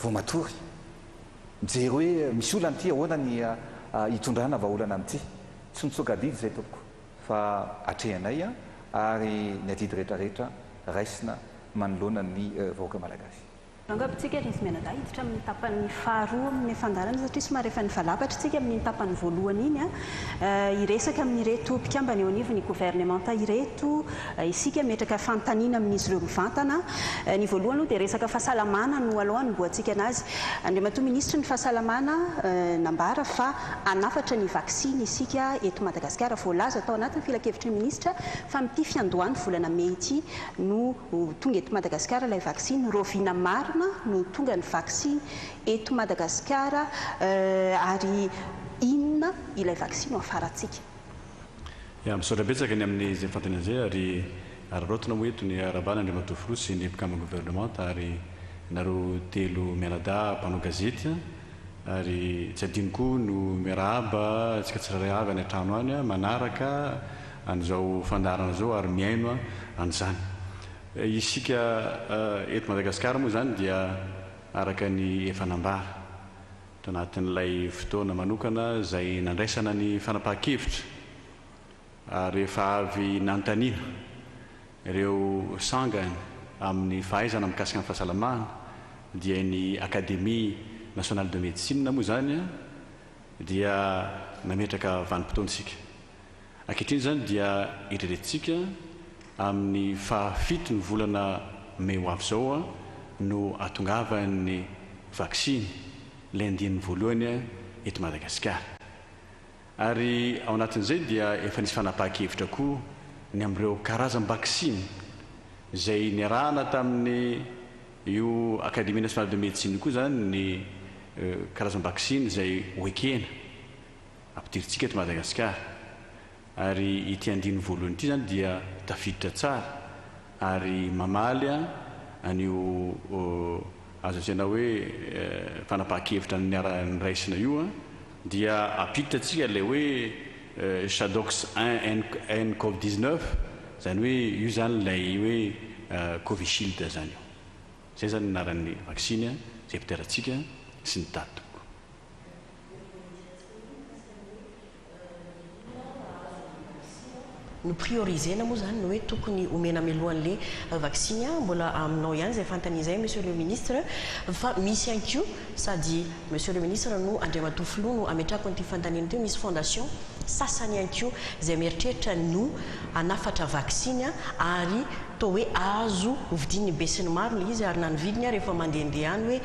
vao matory mijery hoe misy olana ty ahoana ny hitondrana vahaolana amin'ity tsy mitsoka adidy zay tompoko fa atrehanay ary ny adidy rehetrarehetra raisina manoloana ny vahoaka malagasy angabitsika ry izy menada hiditra amin'ny tapan'ny faharoa amin'ny fandarana satria somary efa nivalapatra tsika amin'ny tapany voalohany iny iresaka amin'ireto mpikambana eo anivony gouvernementa ireto isika metraka fantaniana amin'izy ireo mivantana ny voalohany aloha dia resaka fahasalamana no aloha nomboantsika anazy andriamatoa ministra ny fahasalamana nambara fa anafatra ny vaksiny isika eto Madagasikara voalaza atao anatin'ny filakevitry ny ministra fa amin'ity fiandohany volana Mey ity no tonga eto Madagasikara ilay vaksiny rovina maro no tonga ny vaksiny eto Madagasikara ary inona ilay vaksiny ho afaratsika misaotra betsaka ny amin'ny zay fantanazay ary rarotina moa eto ny arabana andriamatoa filoha sy ny mpikambana gouvernementa ary nareo telo mianada mpanao gazety ary tsy adino koa no miarahaba tsika tsiraray avy any an-trano any manaraka an'izao fandarana zao ary miaino an'izany isika eto Madagasikara moa zany dia araka ny efa nambara tanatin'ilay fotoana manokana zay nandraisana ny fanapahan-kevitra rehefa avy nanontaniana ireo sangany amin'ny fahaizana mikasika ny fahasalamana dia ny Académie nationale de médecine moa zany dia nametraka vanim-potoantsika ankehitriny zany dia irerentsika amin'ny fahafito ny volana Mey ho avy zao no atongavan'ny vaksiny landin'ny voalohany eto Madagasikara ary ao anatin'izay dia efa nisy fanapahan-kevitra koa ny amin'ireo karazam-baksiny zay niarahana tamin'ny io Académie nationale de médecine koa zany ny karazam-baksiny zay hoekena ampidiritsika eto Madagasikara ary ity andiny voalohany ity zany dia tafiditra tsara ary mamaly an'io azo antsaina hoe fanapahan-kevitra ny raisina io dia apiditra tsika ilay hoe Shadox 1 Covid-19 zany hoe io zany ilay hoe Covishield zany io zay zany naran'ny vaksiny zay mpiteratsika sy ny daty no priorisena moa zany no hoe tokony omena melohan'le vaksiny mbola aminao ihany zay fantan'izay monsieur le ministre fa misy ihany koa sady monsieur le ministre no andriamatoa filoha no ametrako an'ity fantanina teo misy fondation sasany ihany koa zay mieritreritra no anafatra vaksiny ary to hoe azo hovidiny be sy ny maro le izy ary na ny vidiny rehefa mandehandeha any hoe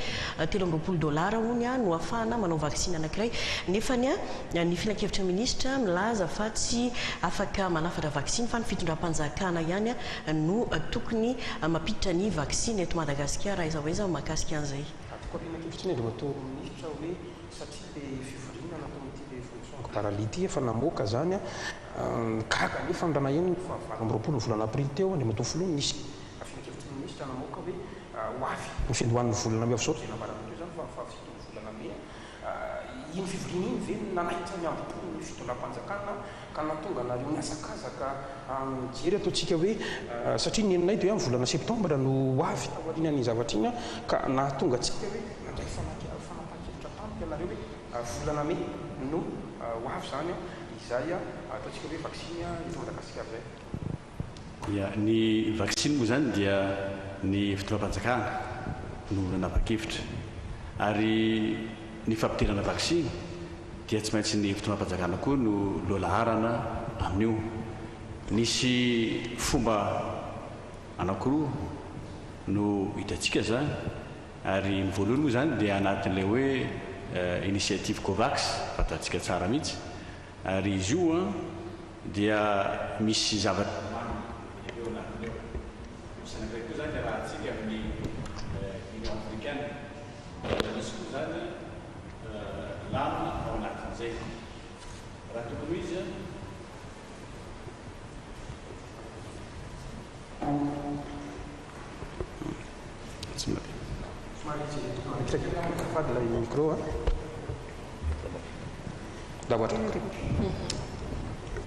$300 hony no afahana manao vaksiny anankiray nefany ny filakevitra ministra milaza fa tsy afaka manafatra vaksiny fa ny fitondram-panjakana ihany no tokony mampiditra ny vaksiny eto Madagasikara aiza hoe za makasika an'izay filakevitra ny andriamatoa ministra hoe satria le fivoriana natao amin'ity le fonction parality efa namoaka zany gaga nefa ndrana eny am'roapolo volana aprily teo andriamatoa filoha nisy filakevitra ny ministra namoaka hoe hoavy ny fiandohan'ny volana Mey avy zao dia nambaran'io zany fa fafito ny volana Mey iny fivoriana iny ve nanaitra ny ambopolo ny fitondram-panjakana ka natonga nareo niasakazaka jery ataontsika hoe satria ny eninay dia amin'ny volana septambra no hoavy taorianany zavatra iny ka nahatonga atsika hoe nandray fanapahan-kevitra tampoka ianareo hoe volana Mey no hoavy zany izay ataontsika hoe vaksiny eto Madagasikara zay ya ny vaksiny moa zany dia ny fitondram-panjakana no nanapa-kevitra ary ny fampiterana vaksiny dia tsy maintsy ny fitondram-panjakana koa no lolarana amin'io nisy fomba anankiroa no hitatsika zany ary ny voalohany moa zany dia anatin'ilay hoe initiative covax fatatsika tsara mihitsy ary izy io dia misy zavatra sanakay koa zany raha atsika amin'ny union africaine misy koa zany lamina ao anatin'izay raha tokony izy fadilay micro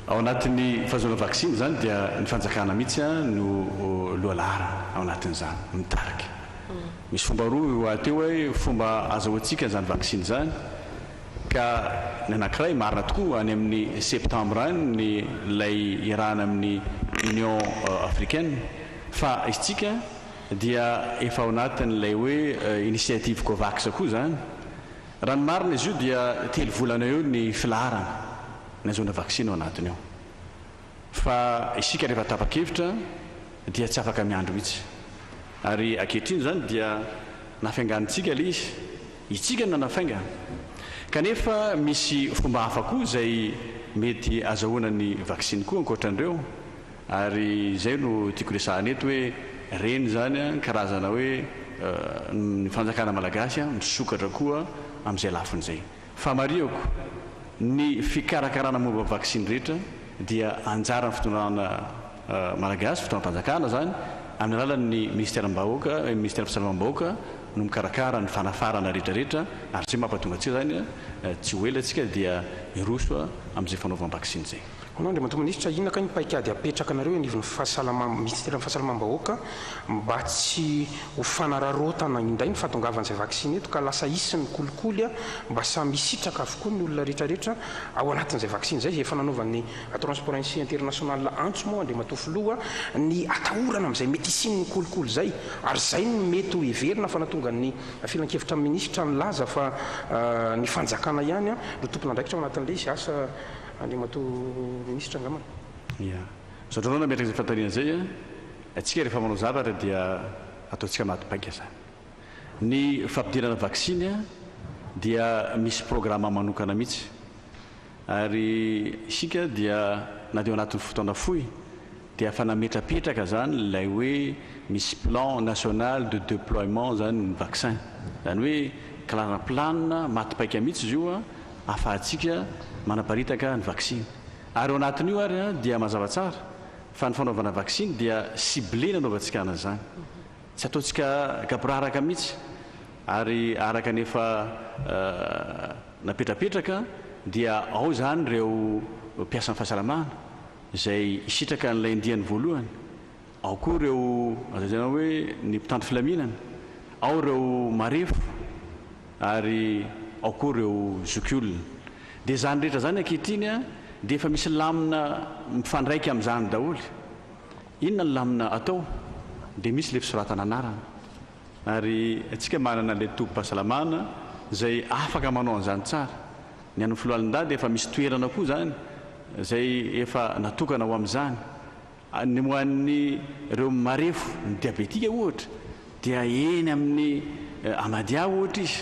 ao anatin'ny fahazona vaksiny zany dia ny fanjakana mihitsy no loalara ao anatin'izany mitaraky misy fomba roa ateo hoe fomba azahoantsika zany vaksiny zany ka ny anankiray marina tokoa any amin'ny septembre any ny lay irana amin'ny union africaine fa izitsika dia efa ao anatin'lay hoe initiative covax koa zany raha ny marina izy io dia telo volana eo ny filaharana ny azona vaksiny ao anatiny ao fa isika rehefa tapa-kevitra dia tsy afaka miandro mihitsy ary ankehitriny zany dia nafainganitsika le izy itsika no nanafaingana kanefa misy fomba hafa koa zay mety azahoana ny vaksiny koa ankoatran'ireo ary zay no tiako resahana eto hoe reny zany karazana hoe ny fanjakana malagasy misokatra koa amin'izay lafin'izay fa mariako ny fikarakarana momba vaksiny rehetra dia anjara ny fitondrana malagasy fitondram-panjakana zany amin'ny alalan'ny ministèram-bahoaka ministèra fisalamam-bahoaka no mikarakara ny fanafarana rehetrarehetra ary tsy mampatonga atsika zany tsy ho elatsika dia iroso amin'izay fanaovam-vaksiny zay Andro manto minisitra inaka ny paikady apetraka anareo anivon'ny ministèra fahasalamam-bahoaka mba tsy ho fanararotana indray ny fahatongavan'izay vaksiny eto ka lasa isin'ny kolikoly mba samy sitraka avokoa ny olona rehetrarehetra ao anatin'izay vaksiny zay efa nanaovan'ny transparency international antso moa andre matofiloha ny atahorana amin'izay mety isin'ny kolikoly zay ary zay ny mety ho everina fa natonga ny filan-kevitra minisitra ny laza fa ny fanjakana ihany no tompona andraikitra ao anatin'le izy asa andre mato minisitra angamana saotranao nametraka izay fantariana zay atsika rehefa manao zavatra dia ataontsika matipaika zany ny fampidirana vaksiny dia misy programma manokana mihitsy ary isika dia na dia ao anatin'ny fotoana fohy dia fa nametrapetraka zany lay hoe misy plan national de déploiement zany ny vaccin zany hoe kalarana planina matipaika mihitsy izy io afahantsika manaparitaka ny vaksiny ary ao anatin'io ary dia mazava tsara fa ny fanaovana vaksiny dia ciblé nanaovantsika anazy zany tsy ataontsika kaporaraka mihitsy ary araka nefa napetrapetraka dia ao zany reo mpiasan'ny fahasalamana izay isitraka n'ilay indiany voalohany ao koa reo azazana hoe ny mpitandy filaminana ao reo marefo ary ao koa reo zokiolona dia zany rehetra zany ankehitriny dia efa misy lamina mifandraiky amin'izany daholy inona ny lamina atao dia misy le fisoratana anarana ary atsika manana le tobim-pahasalamana zay afaka manao an'izany tsara ny an'ny filohalin-da dia efa misy toerana koa zany zay efa natokana ho amin'izany ny moan'ny reo marefo ny diabetika ohatra dia eny amin'ny amadia ohatra izy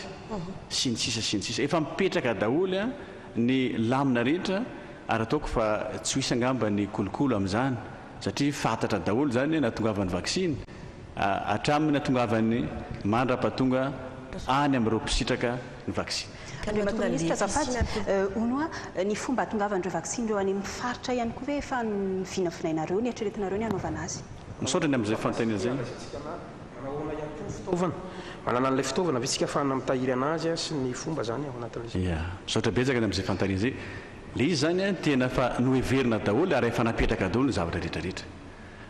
sy ny sisa efa mipetraka daholy ny lamina rehetra ary ataoko fa tsy ho isangamba ny kolokolo amin'izany satria fantatra daholy zany natongavan'ny vaksiny hatramin'ny natongavan'ny mandra-pahatonga any amin'ireo mpisitraka ny vaksiny Ministra azafady ono ny fomba hatongavan'ireo vaksiny ireo any amin'ny faritra ihany koa ve efa ny vinafinainareo ny eritreretinareo ny hanaovana azy misaotra ny amin'izay fanontaniana zay manahoana ihany koa fitaovana manana an'ilay fitaovana avetsika afahana mitahiry anazy sy ny fomba zany ao anatin'izay misaotra betsaka ny amin'izay fanontaniana zay le izy zany tena fa noheverina daholy ary efa napetraka daholy ny zavatra rehetrarehetra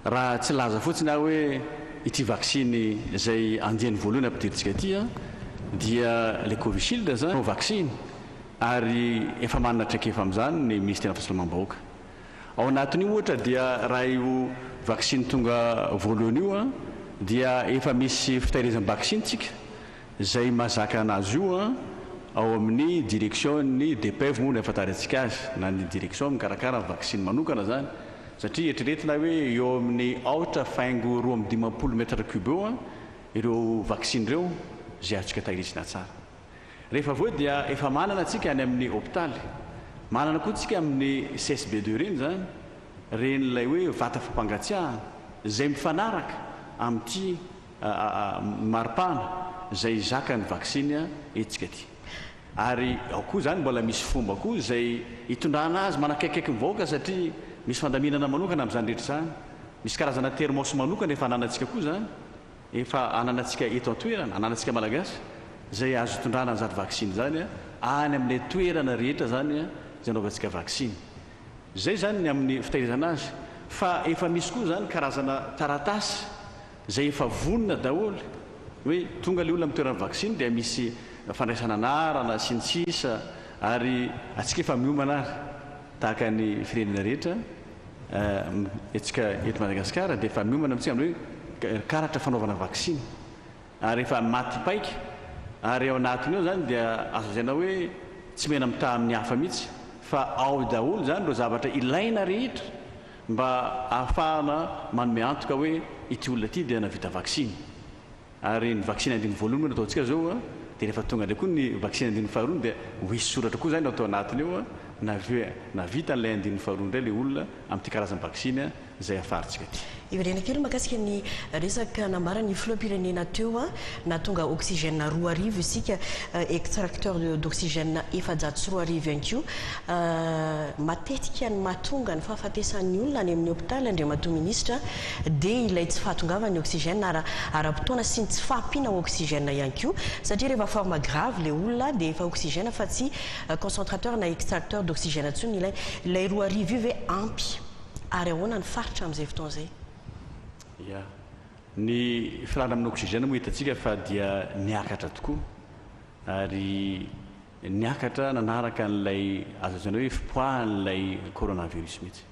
raha tsy laza fotsiny hoe ity vaksiny zay andiany voalohany ampidirintsika aty dia le covishield zany vaksiny ary efa manana traikefa amin'izany ny ministèra fahasalamam-bahoaka ao anatin'io ohatra dia raha io vaksiny tonga voalohany io dia efa misy fitahirizan'ny vaksiny tsika zay mazaka anazy io ao amin'ny direction ny DPV moa ny afantarantsika azy na ny direction mikarakara vaksiny manokana zany satria eritreretina hoe eo amin'ny 8.5 metre cube eo ireo vaksiny ireo zay atsika tahirizina tsara rehefa aveo dia efa manana atsika any amin'ny hôpitaly manana koa tsika amin'ny csb2 reny zany renylay hoe vata fampangatsiahana zay mifanaraka amin'ity maripana zay zaka ny vaksiny etsika ty ary ao koa zany mbola misy fomba koa zay hitondrana azy manakaikaiky mivaoaka satria misy fandaminana manokana amin'izany rehetra zany misy karazana termos manokana efa ananatsika koa zany efa ananatsika eto an-toerana ananatsika malagasy zay azo hitondrana an'izany vaksiny zany any amin'ilay toerana rehetra zany zay anaovantsika vaksiny zay zany ny amin'ny fitahirizana azy fa efa misy koa zany karazana taratasy zay efa vonona daholo hoe tonga le olona amin'ny toerana vaksiny dia misy fandraisana anarana sy ny sisa ary atsika efa miomana ary tahaka ny firenena rehetra etsika eto Madagasikara dia efa miomana amintsika amin'ny hoe karatra fanaovana vaksiny ary efa maty paika ary ao anatiny eo zany dia azo zaina hoe tsy mena mitaha amin'ny hafa mihitsy fa ao daholo zany ro zavatra ilaina rehetra mba ahafahana manome antoka hoe ity olona ity dia navita vaksiny ary ny vaksiny andiny voalohany moa ataontsika zao dia rehefa tonga ndray koa ny vaksiny andiny faharoany dia hoisy soratra koa zany atao anatiny eo navita n'ilay andiny faharoany indray le olona amin'ity karazany vaksiny zay afarintsika ty iverena kely makasika ny resaka nambarany filoham-pirenena teo natonga oxygène 2 arivo isika extracteur d'oxygène 700 arivo ihany koa matetika ny mahatonga ny fahafatesan'ny olona any amin'ny hôpitaly andriamatoa ministra dia ilay tsy fahatongavany oxygène ara-potoana sy ny tsy fahampiana oxygène ihany koa satria rehefa forme grave le olona dia efa oxygène fa tsy concentrateur na extracteur d'oxygène intsony ilay 2 arivo io ve ampy ary ahoana ny faritra amin'izay fotoana zay ya ny filana amin'ny oxygène moa hitantsika fa dia niakatra tokoa ary niakatra nanaraka n'ilay azo zany hoe fipoahan'ilay coronavirus mihitsy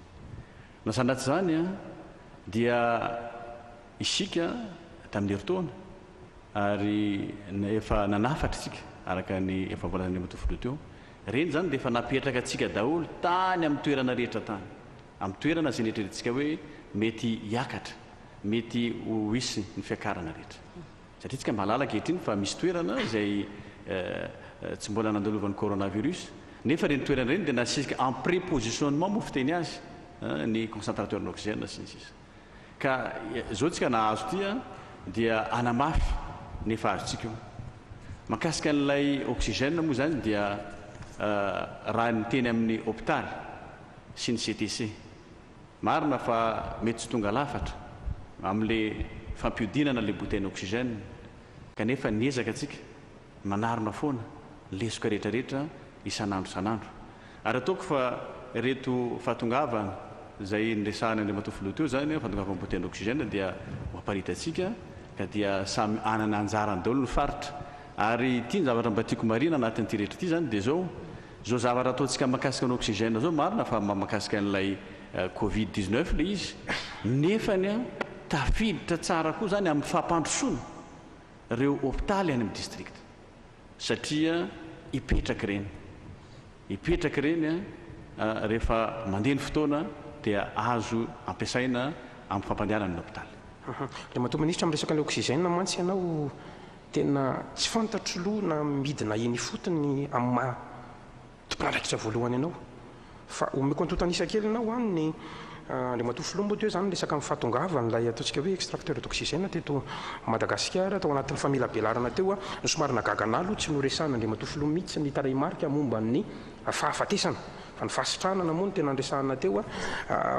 nasanatsy zany dia isika tamin'ny herintaona ary efa nanafatra isika araka ny efa volana matofilo teo reny zany dia efa napetraka atsika daholo tany amin'ny toerana rehetra tany amin'ny toerana zay nehetrarehetritsika hoe mety hiakatra mety ho isy ny fiakarana rehetra satria tsika mahalala ankehitriny fa misy toerana zay tsy mbola nandalovan'ny coronavirus nefa reny toerana reny dia nasisika en prépositionnement moa fiteny azy ny concentrateur n'oxygène sy ny sisa ka zao tsika nahazo tya dia anamafy nefa azotsika io makasika n'ilay oxygène moa zany dia raha nyteny amin'ny hôpitaly sy ny CTC marina fa mety tsy tonga lafatra amin'le fampiodinana le bouteille oxygène kanefa niezaka atsika manarona foana lesoka rehetrarehetra isan'andro ary ataoko fa reto fahatongavana zay nresahany andriamatoa filoha teo zany fahatongavana bouteille oxygène dia mamparita atsika ka dia samy anana anjarany daholo ny faritra ary ity ny zavatra mba tiako marina anatin'ity rehetra ity zany dia zao zavatra ataontsika makasika ny oxygène zao marina fa makasika n'ilay covid-19 le izy nefany tafiditra tsara koa zany amin'ny fahampandrosoana reo hôpitaly any amin'ny district satria hipetraka reny rehefa mandeha ny fotoana dia azo ampiasaina amin'ny fampandehanany hôpitaly andriamatoa ministra amin'ny resaka an'ilay oxygène mantsy ianao tena tsy fantatro loha na midina eny fotony amin'ny matompandraikitra voalohany ianao fa omeko antotanisa kely ianao any andriamatoa filoha moa teo zany resaka amin'ny fahatongavany lay ataontsika hoe extracteur d'oxygène teto Madagasikara tao anatin'ny famila belarana teo somary nagaganalo tsy noresahana andriamatoa filoha mihitsy ny taray marika momba ny fahafatesana fa ny fahasitranana moa ny tena andresahana teo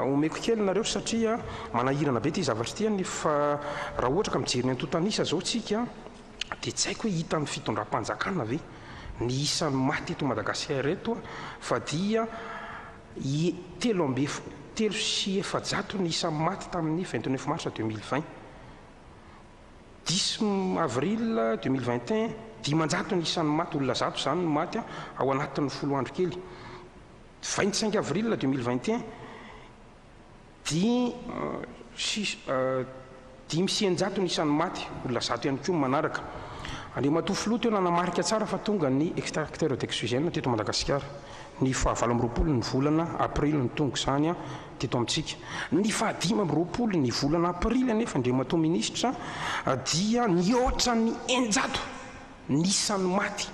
omeko kely nareo satria manahirana be ty zavatra ty ny fa raha ohatra ka mijery ny antotanisa zao tsika dia tsy haiko hoe hita ny fitondram-panjakana ve ny isan'ny maty eto Madagasikara eto fa dia 3,7 ny isan'ny maty tamin'ny 29 mars 2020 10 avril 2021 dimanjato ny isan'ny maty olona zato zany ny maty ao anatin'ny 10 andro kely 25 avril 2021 500 ny isan'ny maty olona zato ihany koa manaraka andriamatoa filoha teo nanamarika tsara fa tonga ny extracteur d'oxygène teto Madagasikara ny 20 ny volana aprily ny tonga zany teto amintsika ny 20 ny volana aprily nefa andriamatoa ministra dia nioatra ny 100 nisan'ny maty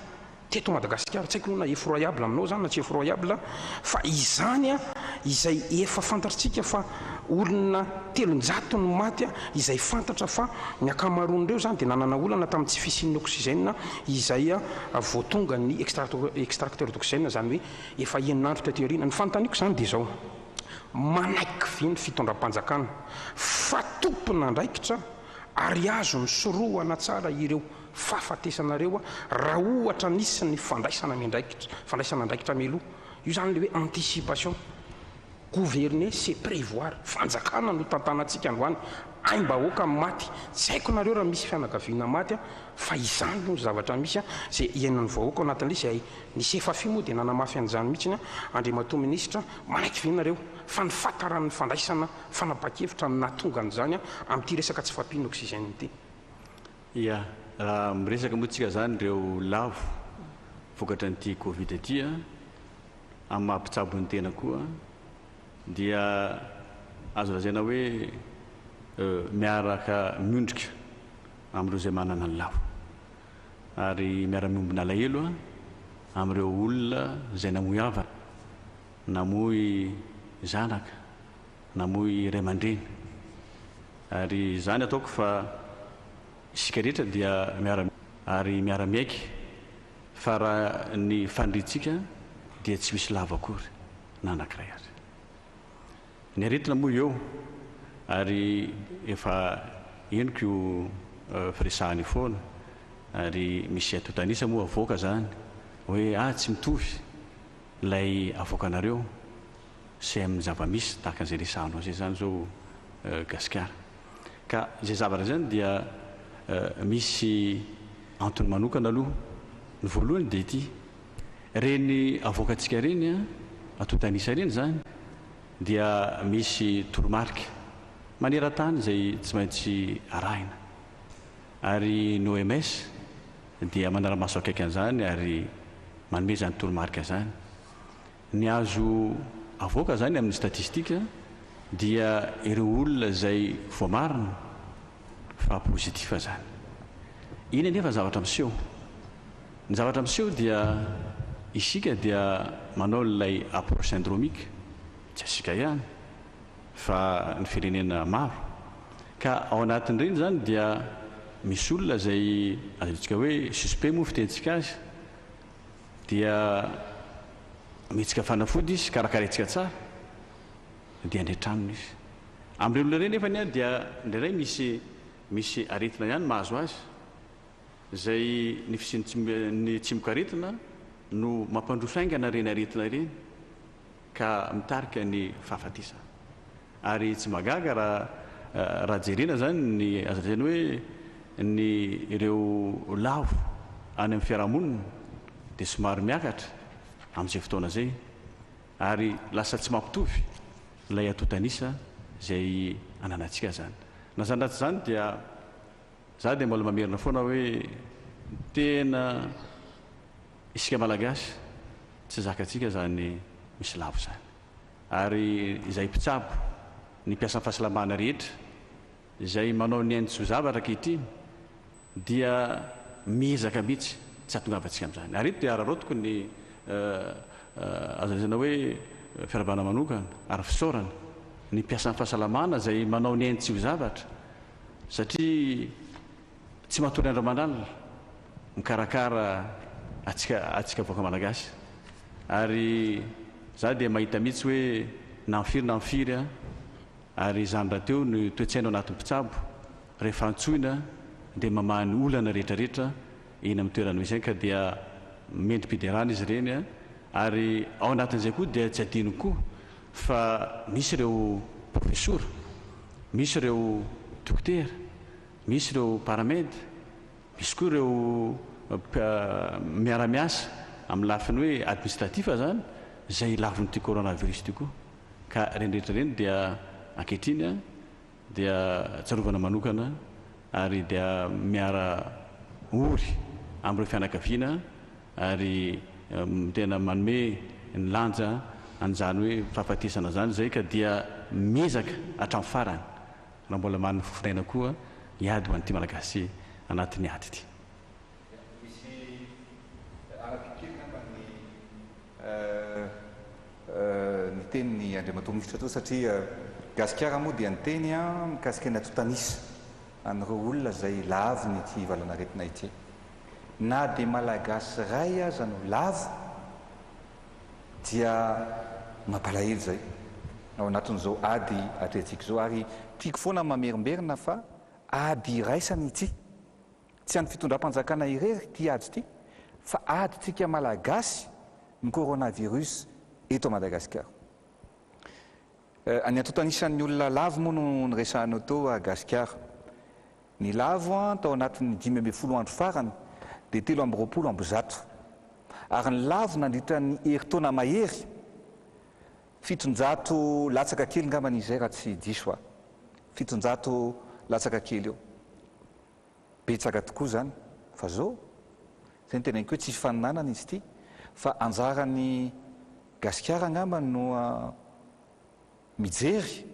teto Madagasikara, tsy haiko na effroyable aminao zany na tsy effroyable, fa izany a izay efa fantatritsika fa olona 300 no maty a, izay fantatra fa ny akamaroan'ireo zany dia nanana olana tamin'ny tsy fisian'ny oxygène izay voatonga ny extracteur d'oxygène, zany hoe efa enin'andro taty aoriana. Ny fanontaniako zany dia zao: manaiky ve ny fitondram-panjakana fa tompona andraikitra ary azo ny sorohana tsara ireo fahafatesanareo raha ohatra nisy ny fandraisana andraikitra meloha? Io zany le hoe anticipation. Gouverner c'est prévoir. Fanjakana no tantanantsika androany, aim-bahoaka maty. Tsy haiko nareo raha misy fianakaviana maty fa izany no zavatra misy zay iainan'ny vahoaka anatin'le zay nisy efa moa dia nanamafy an'izany mihitsy Andriamatoa Minisitra. Manaiky ve nareo fa ny fataran'ny fandraisana fanapa-kevitra natonga an'izany amin'ity resaka tsy fampian'ny oxygène ity? Ia, raha miresaka moa tsika zany ireo lavo vokatra n'ity Covid ity amin'ny mampitsabo ny tena koa dia azo lazaina hoe miaraka miondrika amin'ireo izay manana ny lavo ary miara-miombina alahelo amin'ireo olona izay namoy havana, namoy zanaka, namoy ray aman-dreny. Ary izany ataoko fa isika rehetra dia miara-miaiky fa raha ny fandritsika dia tsy misy lavo akory na anankiray ary. Ny aretina moa eo ary efa eniko io firesahany foana, ary misy atotanisa moa avoaka zany hoe tsy mitovy lay avoakanareo sy amin'ny zava-misy tahaka an'izay resahanao zay zany zao Gasikara. Ka zay zavatra zany dia misy antony manokana aloha. Ny voalohany dia ity: reny avoakantsika reny atotanisa reny zany dia misy toromarika maneran-tany zay tsy maintsy arahina, ary ny OMS dia manara-maso akaiky an'izany ary manome zany toromarika zany. Ny azo avoaka zany amin'ny statistika dia ireo olona zay voamarina fa pozitifa zany. Iny anefa zavatra miseho. Ny zavatra miseho dia isika dia manao lay approche syndromique, tsy asika ihany fa ny firenena maro. Ka ao anatin'ireny zany dia misy olona zay azontsika hoe suspect moa fitentsika azy, dia mihetsika fanafody izy, karakaretsika tsara dia andretranony izy. Amin'ireny olona ireny nefa ny dia indraindray misy aretina ihany mahazo azy, zay ny fisian'ny tsimoka aretina no mampandrosaingana reny aretina ireny ka mitarika ny fahafatesana. Ary tsy magaga raha jerena zany ny azo lazaina hoe ny ireo lavo any amin'ny fiarahamonina dia somary miakatra amin'izay fotoana zay, ary lasa tsy mampitovy lay atotanisa zay ananantsika zany. Na zany ratsy zany dia za dia mbola mamerina foana hoe tena isika malagasy tsy zakatsika zany misy lavo zany. Ary izay mpitsabo ny mpiasan'ny fahasalamana rehetra izay manao ny ainy tsy ho zavatra ankehitriny dia miezaka mihitsy tsy hahatongavantsika amin'izany. Ary eto dia ararotiko ny azo lazaina hoe fiarabana manokana ary fisaorana ny mpiasan'ny fahasalamana izay manao ny ainy tsy ho zavatra, satria tsy matory andro aman-dralina mikarakara atsika voaka malagasy. Ary za dia mahita mihitsy hoe namfiry ary zany raha teo ny toetsaina anatin'ny mpitsabo rehefa antsoina dia mamany olana rehetrarehetra eny amin'ny toerana misy ka dia mendrim-piderana izy ireny. Ary ao anatin'izay koa dia tsy adino koa fa misy ireo profesora, misy ireo dokotera, misy ireo paramède, misy koa ireo miara-miasa amin'ny lafiny hoe administrativa zany zay lavin'ity coronavirus ity koa. Ka reny rehetra reny dia ankehitriny dia tsarovana manokana ary dia miara ory amin'ireo fianakaviana ary tena manome ny lanja an'izany hoe fahafatesana zany zay, ka dia miezaka hatramin'ny farany raha mbola man'ny fofinaina koa hiady ho an'ity malagasy anatin'ny ady ity. ny teniny andriamatoa minisitra teo satria gasikara moa dia ny teny a mikasika ny atotanisa an'ireo olona zay lavo ny ity valanaretina ity na dia malagasy ray aza no lavo dia mampalahelo zay ao anatin'izao ady atreantsika zao ary tiako foana mamerimberina fa ady iraisany ity tsy any fitondram-panjakana irery ty ady ity fa adytsika malagasy ny coronavirus eto Madagasikara. Any atotanisany olona lavo moa no niresahanao teo a Gasikara. Ny lavo tao anatin'ny 5 andro farany dia 320 ambozato. Ary ny lavo nandritra ny herintaona mahery 700 latsaka kely ngambany izay raha tsy diso a 700 latsaka kely eo. Betsaka tokoa zany fa zao zay ny teneniko hoe tsy faninanana izy ity fa anjarany Gasikara ngamba no mijery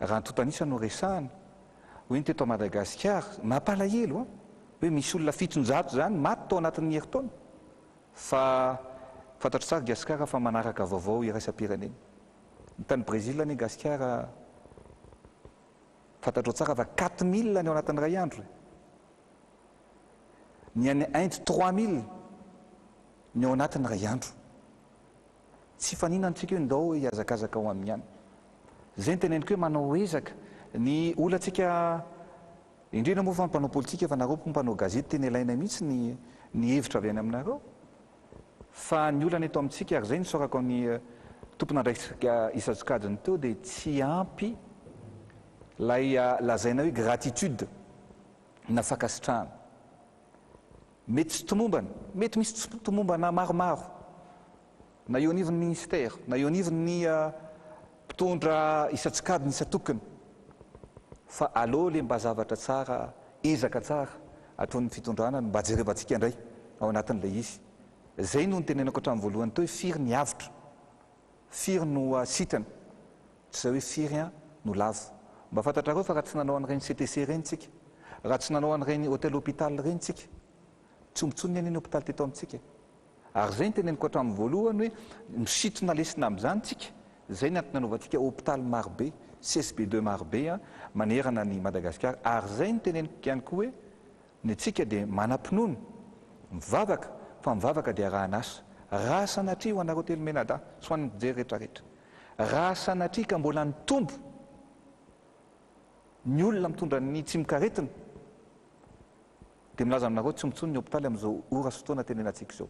raha nytotanisa no resahana hoe ny teto Madagasikara mampalahelo hoe misy olona 700 zany maty tao anatin'ny herintaona fa fantatro tsara Gasikara fa manaraka vaovao iraisam-pirenena. Ny tany Brésil ny Gasikara fantatro tsara fa 4000 ny ao anatin'ny ray andro. Ny any Inde 3000 ny ao anatin'ny ray andro. Tsy faninana antsika hoe ndao hiazakazaka ao amin'ny any. Zay ny teneniko hoe manao ezaka ny olantsika indrindra moa fa mpanao politika fa nareo mpanao gazety tena ilaina mihitsy ny hevitra avy any aminareo fa ny olana eto amintsika ary zay nisorako amin'ny tompon'andraikitra isan-karazany teo dia tsy ampy lay lazaina hoe gratitude na fakasitrahana. Mety tsy tomombana, mety misy tsy tomombana maromaro na eo anivon'ny ministère na eo anivon'ny mpitondra isan-karazany isan-tokony fa aleo le mba zavatra tsara ezaka tsara ataon'ny fitondrana mba jerevantsika indray ao anatin'ilay izy. Zay no ny tenenako hatramin'ny voalohany teo hoe firy ny avitra, firy no sitana, tsy zay hoe firy no lavo. Mba fantatrareo fa raha tsy nanao an'ireny CTC reny tsika, raha tsy nanao an'ireny hôtel hôpital reny tsika, tsombotsony any hôpital teto amintsika. Ary zay ny teneniko hatramin'ny voalohany hoe misitona lesina amin'izany tsika, zay ny antony nanaovantsika hôpital marobe, CSB2 marobe manerana ny Madagasikara. Ary zay ny teneniko ihany koa hoe ny tsika dia manam-pinoana, mivavaka fa mivavaka dia raha anasa. Raha sanatria ho anareo telo menada sy ho an'ny mpijery rehetrarehetra. Raha sanatria ka mbola nitombo ny olona mitondra ny tsy mikaretina dia milaza aminareo tsombotsony ny hôpitaly amin'izao ora sy fotoana tenenantsika izao.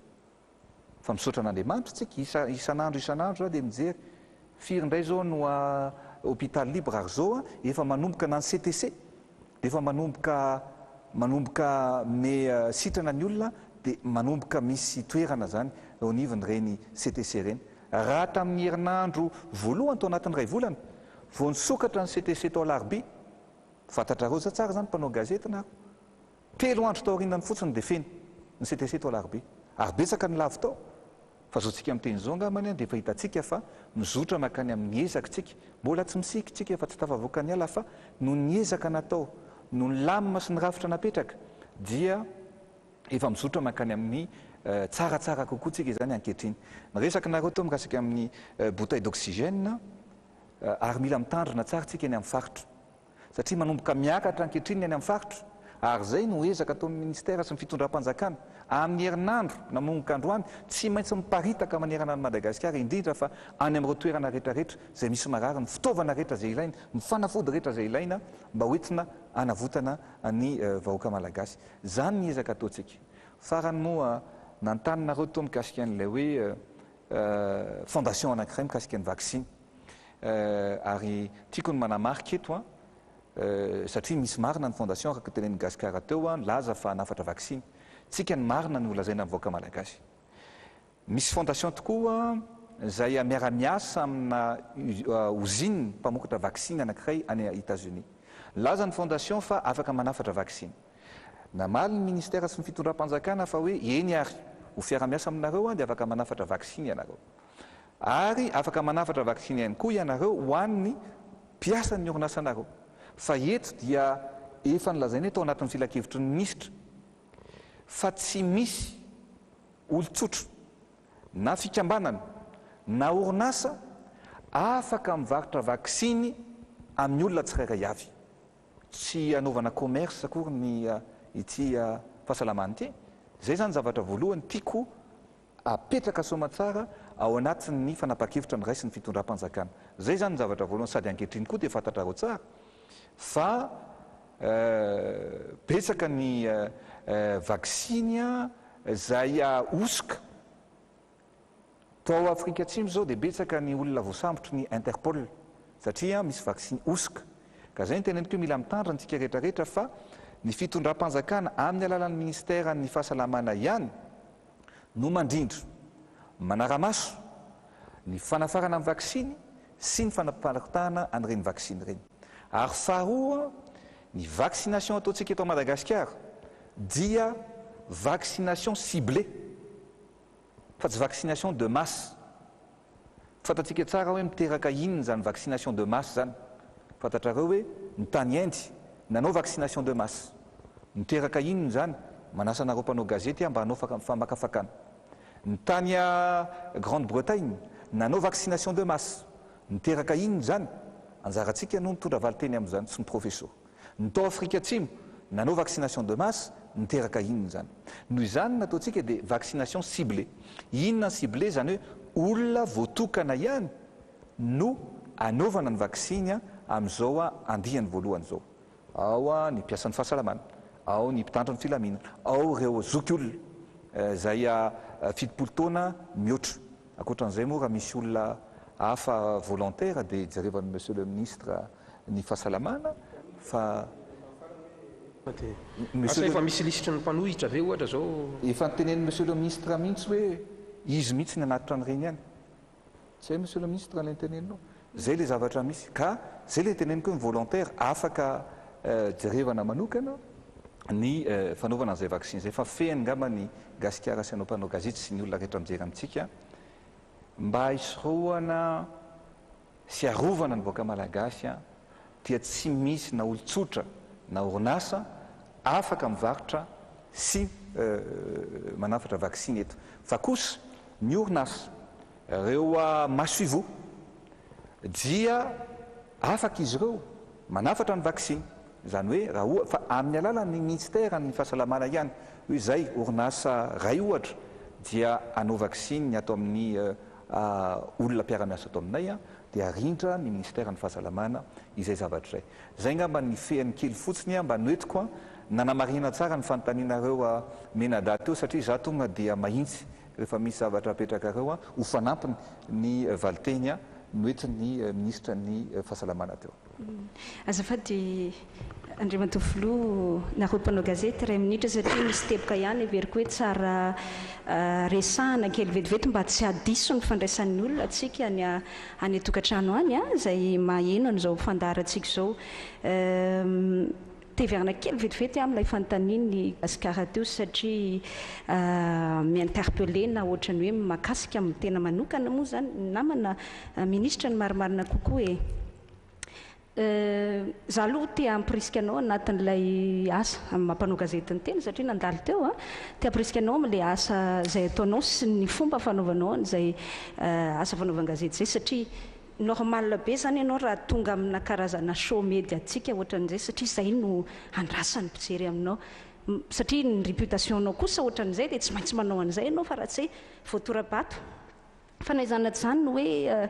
Fa misaotra an'Andriamanitra tsika isan'andro dia mijery firy indray zao no hôpital libre ary zao efa manomboka na ny CTC dia efa manomboka me sitrana ny olona dia manomboka misy toerana zany ao anivon'ireny CTC reny. Raha tamin'ny herinandro voalohany tao anatin'ny ray volana vao nisokatra ny CTC tao Alarobia, fantatrareo za tsara zany mpanao gazety na 3 andro tao aorianany fotsiny dia feny ny CTC tao Alarobia ary betsaka ny lavo tao. Fa zao tsika miteny zao ngamany dia efa hitantsika fa mizotra makany amin'ny ezaka tsika, mbola tsy misiky tsika efa tsy tafavoaka ny ala fa no ny ezaka natao, no ny lamina sy ny rafitra napetraka dia efa mizotra makany amin'ny tsaratsara kokoa tsika izany ankehitriny. Niresaka nareo teo mikasika amin'ny bouteille d'oxygène ary mila mitandrina tsara tsika any amin'ny faritra satria manomboka miakatra ankehitriny any amin'ny faritra. Ary zay no ezaka ataon'ny ministère sy ny fitondram-panjakana amin'ny herinandro namonoka androany tsy maintsy miparitaka manerana ny Madagasikara indrindra fa any amin'ireo toerana rehetrarehetra zay misy marary, ny fitaovana rehetra zay ilaina, ny fanafody rehetra zay ilaina mba hoentina anavotana ny vahoaka malagasy. Zany ny ezaka ataontsika. Farany moa nantanonareo teo mikasika an'ilay hoe fondation anankiray mikasika ny vaksiny ary tiako ny manamarika eto satria misy marina ny fondation araka tenen'ny Gasikara teo laza fa nafatra vaksiny. Tsika ny marina ny olazaina ny vahoaka malagasy. Misy fondation tokoa zay miara-miasa amina usine mpamokatra vaksiny anankiray any États-Unis. Laza ny fondation fa afaka manafatra vaksiny. Namaly ny ministère sy ny fitondram-panjakana fa hoe eny ary ho fiara-miasa aminareo dia afaka manafatra vaksiny ianareo. Ary afaka manafatra vaksiny ihany koa ianareo ho an'ny mpiasan'ny orinasanareo. Fa eto dia efa nilazaina tao anatin'ny filakevitry ny minisitra fa tsy misy olon-tsotra na fikambanana na orinasa afaka mivarotra vaksiny amin'ny olona tsirairay avy, tsy anaovana commerce akory ny ity fahasalamana ity. Zay zany zavatra voalohany tiako apetraka somatsara ao anatin'ny fanapa-kevitra ny raisin'ny fitondram-panjakana. Zay zany ny zavatra voalohany, sady ankehitriny koa dia fantatrareo tsara fa betsaka ny vaksiny zay osoka tao Afrika Atsimo zao dia betsaka ny olona voasambotry ny Interpol satria misy vaksiny osoka. Ka zay ny teneniko mila mitandra antsika rehetrarehetra fa ny fitondram-panjakana amin'ny alalan'ny ministera ny fahasalamana ihany no mandrindro manaramaso ny fanafarana amin'ny vaksiny sy ny fanaparitahana an'ireny vaksiny ireny. Ary faharoa, ny vaccination ataontsika eto Madagasikara dia vaccination ciblée fa tsy vaccination de masse. Fantatsika tsara hoe miteraka inona zany vaccination de masse zany. Fantatrareo hoe ny tany Inde nanao vaccination de masse. Miteraka inona zany? Manasa anareo mpanao gazety mba hanao famakafakana. Ny tany Grande-Bretagne nanao vaccination de masse. Miteraka inona zany? Anjaratsika no mitondra valiteny amin'izany sy ny professeur. Ny tao Afrika Atsimo nanao vaccination de masse, miteraka inona zany? Noho izany nataontsika dia vaccination ciblée. Inona ciblée zany hoe olona voatokana ihany no anaovana ny vaksiny amin'izao andihany voalohany zao. Ao ny mpiasan'ny fahasalamana, ao ny mpitandro ny filaminana, ao ireo zoky olona zay fitopolo taona mihoatra. Ankoatran'izay moa raha misy olona hafa volontaire dia jerevany monsieur le ministre ny fahasalamana fa efa misy lisitra ny mpanohitra ve ohatra zao? Efa nytenen'ny monsieur le ministre mihitsy hoe izy mihitsy ny anatitra an'ireny ihany. Tsy hay monsieur le ministre ilay nyteneninao. Zay le zavatra misy ka zay le teneniko hoe volontaire afaka jerevana manokana ny fanaovana an'izay vaksiny zay. Fa fehany ngamba ny Gasikara sy anao mpanao gazety sy ny olona rehetra mijery amintsika mba hisorohana sy arovana ny vahoaka malagasy dia tsy misy na olon-tsotra na orinasa afaka mivarotra sy manafatra vaksiny eto. Fa kosa ny orinasa ireo masoivo dia afaka izy ireo manafatra ny vaksiny. Zany hoe raha fa amin'ny alalan'ny ministera ny fahasalamana ihany hoe zay orinasa ray ohatra dia anao vaksiny ny atao amin'ny olona mpiara-miasa atao aminay dia rindra ny ministera ny fahasalamana izay zavatra zay. Zay ngamba ny fehan'ny kely fotsiny mba noetiko nanamarina tsara ny fanontanianareo menada teo satria za tonga dia mahitsy rehefa misy zavatra apetraka reo ho fanampiny ny valiteny noetiny ministra ny fahasalamana teo. Azafady Andriamatofiloha nareo mpanao gazety ray minitra satria misy teboka ihany everiko hoe tsara resahana kely vetivety mba tsy hadiso ny fandraisan'ny olona atsika any atokantrano any zay maheno an'izao fandarantsika zao. Teverina kely vetivety amin'ilay fanontaniany Gasikara teo satria mi-interpellé na ohatrany hoe mahakasika amin'ny tena manokana moa zany namana ministra ny marimarina kokoa e. Za aloha tia ampirisika anao anatin'ilay asa amin'ny mampanao gazety ny teny satria nandalo teo tia ampirisika anao amin'ilay asa zay ataonao sy ny fomba fanaovanao an'izay asa fanaovana gazety zay satria normal be zany ianao raha tonga amina karazana show media atsika ohatran'izay satria zay no andrasan'ny mpijery aminao satria ny réputation-nao kosa ohatran'izay dia tsy maintsy manao an'izay ianao fa raha tsy voatorabato. Fanaizana zany no hoe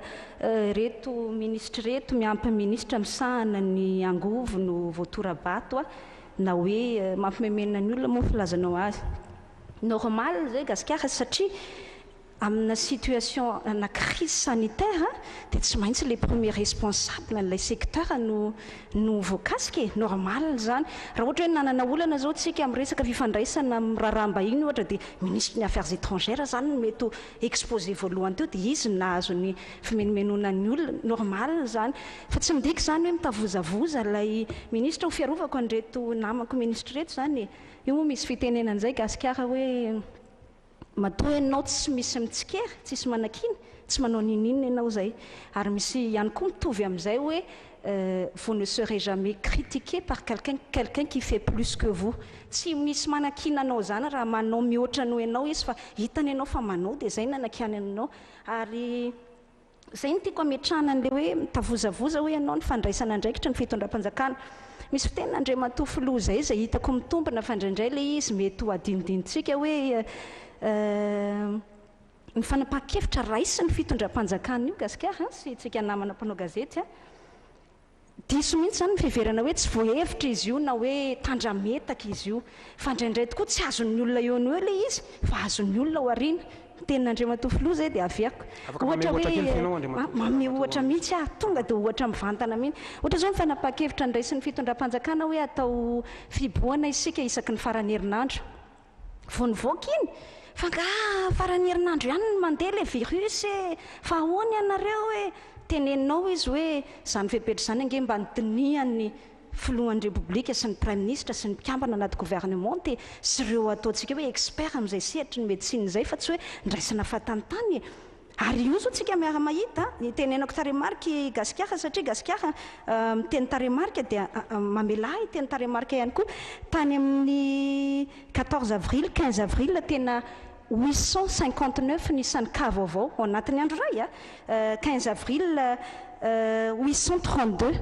reto ministra reto miampy ministra misahana ny angovo no voatorabato na hoe mampimemena ny olona moa filazanao azy. Normal zay Gasikara satria amina situation na crise sanitaire dia tsy maintsy les premiers responsables n'ilay secteur no voakasika e. Normal zany raha ohatra hoe nanana olana zao tsika amin'ny resaka fifandraisana amin'ny raharaham-bahiny ohatra dia ministre ny affaires étrangères zany no mety exposé voalohany teo dia izy nahazo ny fimenimenoana ny olona. Normal zany fa tsy midika zany hoe mitavozavoza ilay ministra ho fiarovako an'ireto namako ministra reto zany e. Io moa misy fitenenan'izay Gasikara hoe matoa ianao tsy misy mitsikery tsisy manakiny tsy manao ninina ianao zay. Ary misy ihany koa mitovy amin'izay hoe vous ne serez jamais critiqué par quelqu'un qui fait plus que vous. Tsy misy manakinanao zany raha manao mihoatra anao ianao izy fa hitany ianao fa manao dia zay nanakihany anao. Ary zay ny tiako ametrahana an'le hoe mitavozavoza hoe ianao ny fandraisana andraikitra ny fitondram-panjakana. Misy fiteny Andriamatoa Filoha zay hitako mitombina fa indraindray le izy mety ho adinodinitsika hoe ny fanapahan-kevitra raisy ny fitondram-panjakana io gasikara sy tsika namana mpanao gazety diso mihitsy zany fiverana hoe tsy voahevitra izy io na hoe tandrametaka izy io fa indraindray tokoa tsy azon'ny olona eo ny hoe le izy fa azon'ny olona ao ariana. Tenin'Andriamatoa Filoha zay dia aviako ohatra hoe mame ohatra mihitsy tonga dia ohatra mivantana mihitsy. Ohatra zao ny fanapahan-kevitra ndraisy ny fitondram-panjakana hoe atao fiboana isika isaky ny farany herinandro vao nivoaka iny fa nga farany herinandro ihany ny mandeha le virus fa ahoana ianareo hoe teneninao izy hoe zany fepetra zany ange mba notinihan'ny filohan'ny repoblika sy ny prime ministre sy ny mpikambana anaty gouvernement dia sy ireo ataontsika hoe expert amin'izay sehatry ny médecine zay fa tsy hoe ndraisana fahatanytany. Ary io zao tsika miara mahita tenenako taremarika gasikara satria gasikara miteny taremarika dia mamelahy teny taremarika ihany koa tany amin'ny 14 avril 15 avril tena 859 ny isan'ny ka vaovao ao anatin'ny andro ray 15 avril 832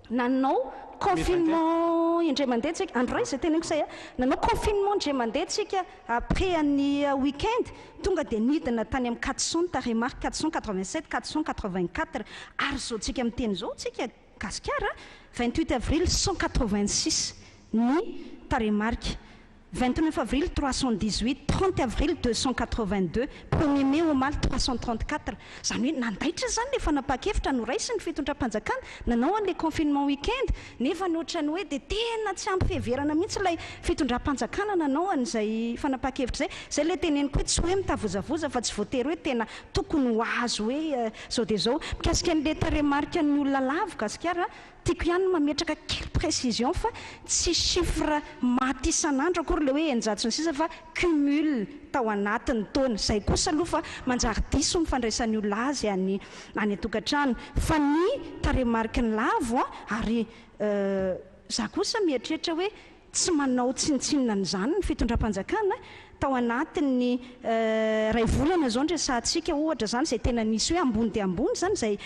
nanao confinement indray mandeha tsika andro ray zay teneniko zay nanao confinement indray mandeha tsika après any week-end tonga dia nidina tany amin'ny 400 taremarika 487 484 ary zao tsika miteny zao tsika gasikara 28 avril 186 ny taremarika 29 avril 318, 30 avril 282, 1er mai au mal 334. Zany hoe nandaitra zany le fanapahan-kevitra noraisy ny fitondram-panjakana nanao an'le confinement week-end nefa ny ohatrany hoe dia tena tsy ampy fiheverana mihitsy ilay fitondram-panjakana nanao an'izay fanapahan-kevitra zay le teneniko hoe tsy hoe mitavozavoza fa tsy voatery hoe tena tokony ho azo hoe zao dia zao mikasika an'le taremarika ny olona lavo gasikara tiako ihany mametraka quelle précision fa tsy chiffre maty isan'andro akory le hoe enjatsy ny sisa fa cumul tao anatin'ny taona zay kosa aloha fa manjary diso mifandraisan'ny olona azy any an-tokantrano fa ny taremarika ny lavo ary za kosa mieritreritra hoe tsy manao tsinitsinina n'izany ny fitondram-panjakana tao anatin'ny ray volana zao ndresantsika ohatra zany zay tena nisy hoe ambony dia ambony zany zay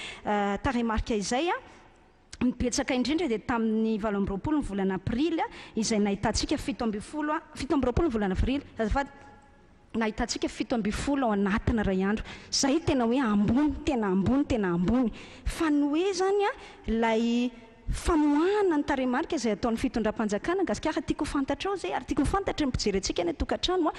taremarika izay nipetsaka indrindra dia tamin'ny 20 ny volana aprily izay nahitantsika 17 ny volana aprily azafady nahitantsika 17 ao anatina ray andro zay tena hoe ambony tena ambony fa ny hoe zany lay famoahana ny taremarika izay ataon'ny fitondram-panjakana gasikara tiako fantatra ao zay ary tiako fantatra ny mpijery antsika ny tokantrano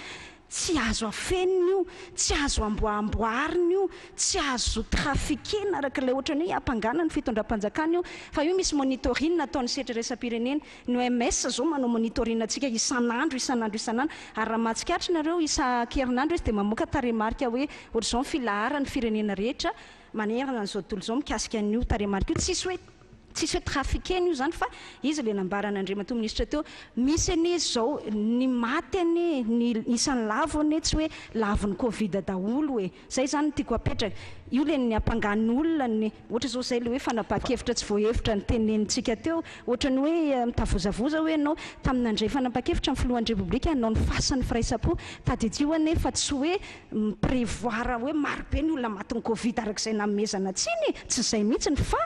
tsy azo afenina io tsy azo amboamboarina io tsy azo trafikena araka ilay ohatrany hoe hampangana ny fitondram-panjakana io fa io misy monitorinina ataon'ny setra resam-pirenena ny OMS zao manao monitorinina antsika isan'andro ary raha mahatsikaritra nareo isan-kerinandro izy dia mamoaka taremarika hoe ohatra zao ny filaharany firenena rehetra manerana n'izao tontolo zao mikasika an'io taremarika io tsisy hoe trafikena io zany fa izy le nambaran'Andriamatoa ministra teo misy anie zao ny maty anie ny isan'ny lavo anie tsy hoe lavon'ny covid daholo hoe zay zany tiako apetraka io le ny ampangan'ny olona ny ohatra zao zay le hoe fanapahan-kevitra tsy voahevitra ny tenenitsika teo ohatra ny hoe mitavozavoza hoe ianao tamin'andray fanapahan-kevitra ny filohan'ny repoblika ianao ny fasan'ny firaisapo tadidio anie fa tsy hoe miprevoir hoe marobe ny olona matin'ny covid arak'izay namezana tsiny tsy zay mihitsy ny fa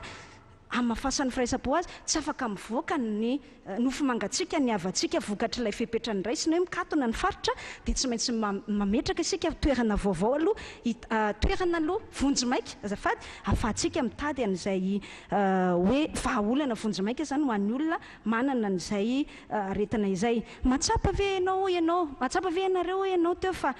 amafasan'ny firaisapo azy tsy afaka mivoaka ny nofo mangatsika ny avatsika vokatra ilay fepetra ny ray sy ny hoe mikatona ny faritra dia tsy maintsy mametraka isika toerana vaovao aloha toerana aloha vonjy maika azafady afahantsika mitady an'izay hoe vahaolana vonjy maika zany ho an'ny olona manana n'izay aretina izay matsapa ve matsapa ve ianareo ianao teo fa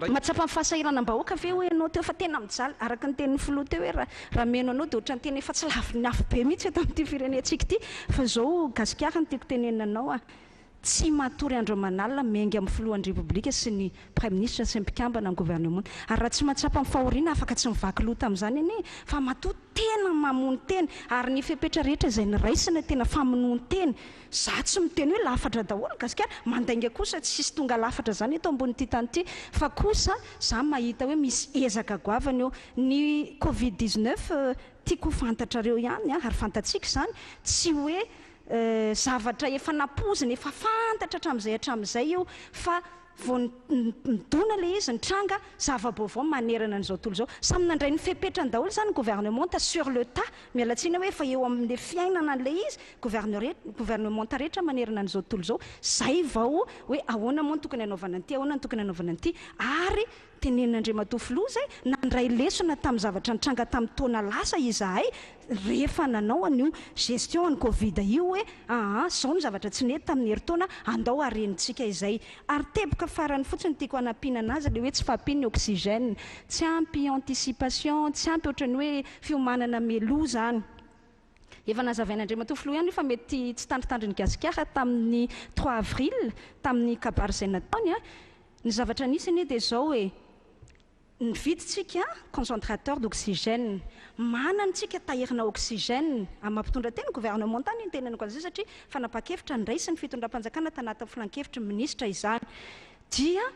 matsapa ny fahasahiranam-bahoaka ve ho ianao teo fa tena mijaly araka ny tenin'ny filoha teo hoe raha meno anao dia ohatra ny teny efa tsy lafo be mihitsy eto amin'ity firenentsika ity fa zao gasikara ny tiako tenenanao tsy matory andro manalina miainga amin'ny filohan'ny repoblika sy ny prime ministre sy ny mpikambana ny gouvernement ary raha tsy mahatsapa amin'ny fahoriana afaka tsy mivaky loha tamin'izany anie fa matoa tena mamony teny ary ny fepetra rehetra izay niraisina tena famonoany teny za tsy miteny hoe lafatra daholo gasikara mandainga kosa tsy sisy tonga lafatra zany eto ambony tany ity fa kosa za mahita hoe misy ezaka goavana eo ny covid-19 tiako fantatrareo ihany ary fantatsika zany tsy hoe zavatra efa napozina efa fantatra hatramin'izay io fa vao midona le izy nitranga zava-baovao manerana an'izao tontolo zao samy nandray ny fepetra ny daholo zany gouvernement sur le tas mialatsina hoe efa eo amin'le fiainana an'le izy gouvernement rehetra manerana an'izao tontolo zao zay vao hoe ahoana moa ny tokony anaovana an'ity ahoana ny tokony anaovana an'ity ary tenen'Andriamatoa Filoha zay nandray lesona tamin'ny zavatra nitranga tamin'ny taona lasa izahay rehefa nanao an'io gestion ny Covid io hoe zao ny zavatra tsy nety tamin'ny herintaona andao arenitsika izay ary teboka farany fotsiny tiako hanampiana anazy le hoe tsy fahampiany ny oxygène tsy ampy anticipation tsy ampy ohatran'ny hoe fiomanana meloa zany efa nazavain'Andriamatoa Filoha ihany fa mety tsy tandritandry ny gasikara tamin'ny 3 avril tamin'ny kabary izay nataony ny zavatra nisany dia zao hoe nividitsika concentrateur d'oxygène manantsika tahirina oxygène mampitondra teny gouvernement tany ny tenany ko azy satria fanapa-kevitra noraisin'ny fitondram-panjakana tanatin'ny filan-kevitra minisitra izany dia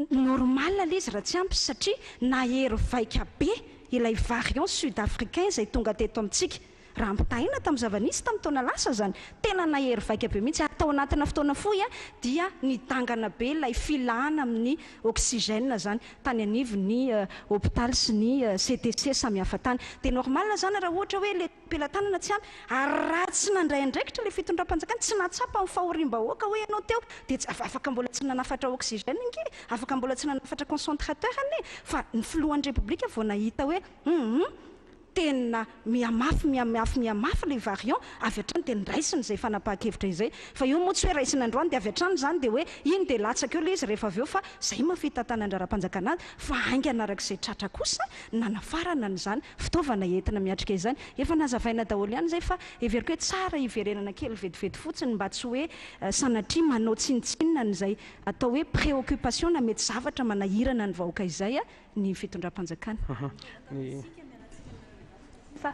normal le izy raha tsy ampy satria nahery vaika be ilay variant sud-africain izay tonga teto amintsika raha ampitahina tamin'ny zava-nisy tamin'ny taona lasa zany tena nahery vaika be mihitsy ary tao anatina fotoana fohy dia nidangana be ilay filahana amin'ny oxygène zany tany anivo ny hôpital sy ny CTC samy hafa tany dia normal zany raha ohatra hoe le pelatanana tsy ampy ary raha tsy nandray andraikitra le fitondram-panjakana tsy natsapa amin'ny fahorim-bahoaka hoe ianao teo dia afaka mbola tsy nanafatra oxygène nge afaka mbola tsy nanafatra concentrateur ane fa ny filohan'ny repoblika vao nahita hoe tena miamafy le variant avy hatrany dia niraisiny izay fanapa-kevitra izay fa io moa tsy hoe raisiny androany dia avy hatrany zany dia hoe iny dia latsaka eo le izy rehefa avy eo fa zay mafita tanandrara-panjakana azy fa ainga anarak'izay tratra kosa nanafarana n'izany fitaovana entina miatrika izany efa nazavaina daholo ihany zay fa everiko hoe tsara iverenana kely vetivety fotsiny mba tsy hoe sanatria manao tsinitsinina n'izay atao hoe préoccupation na mety zavatra manahirana ny vahoaka izay ny fitondram-panjakana fa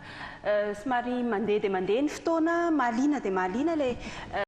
somary mandeha dia mandeha ny fotoana mahaliana dia mahaliana le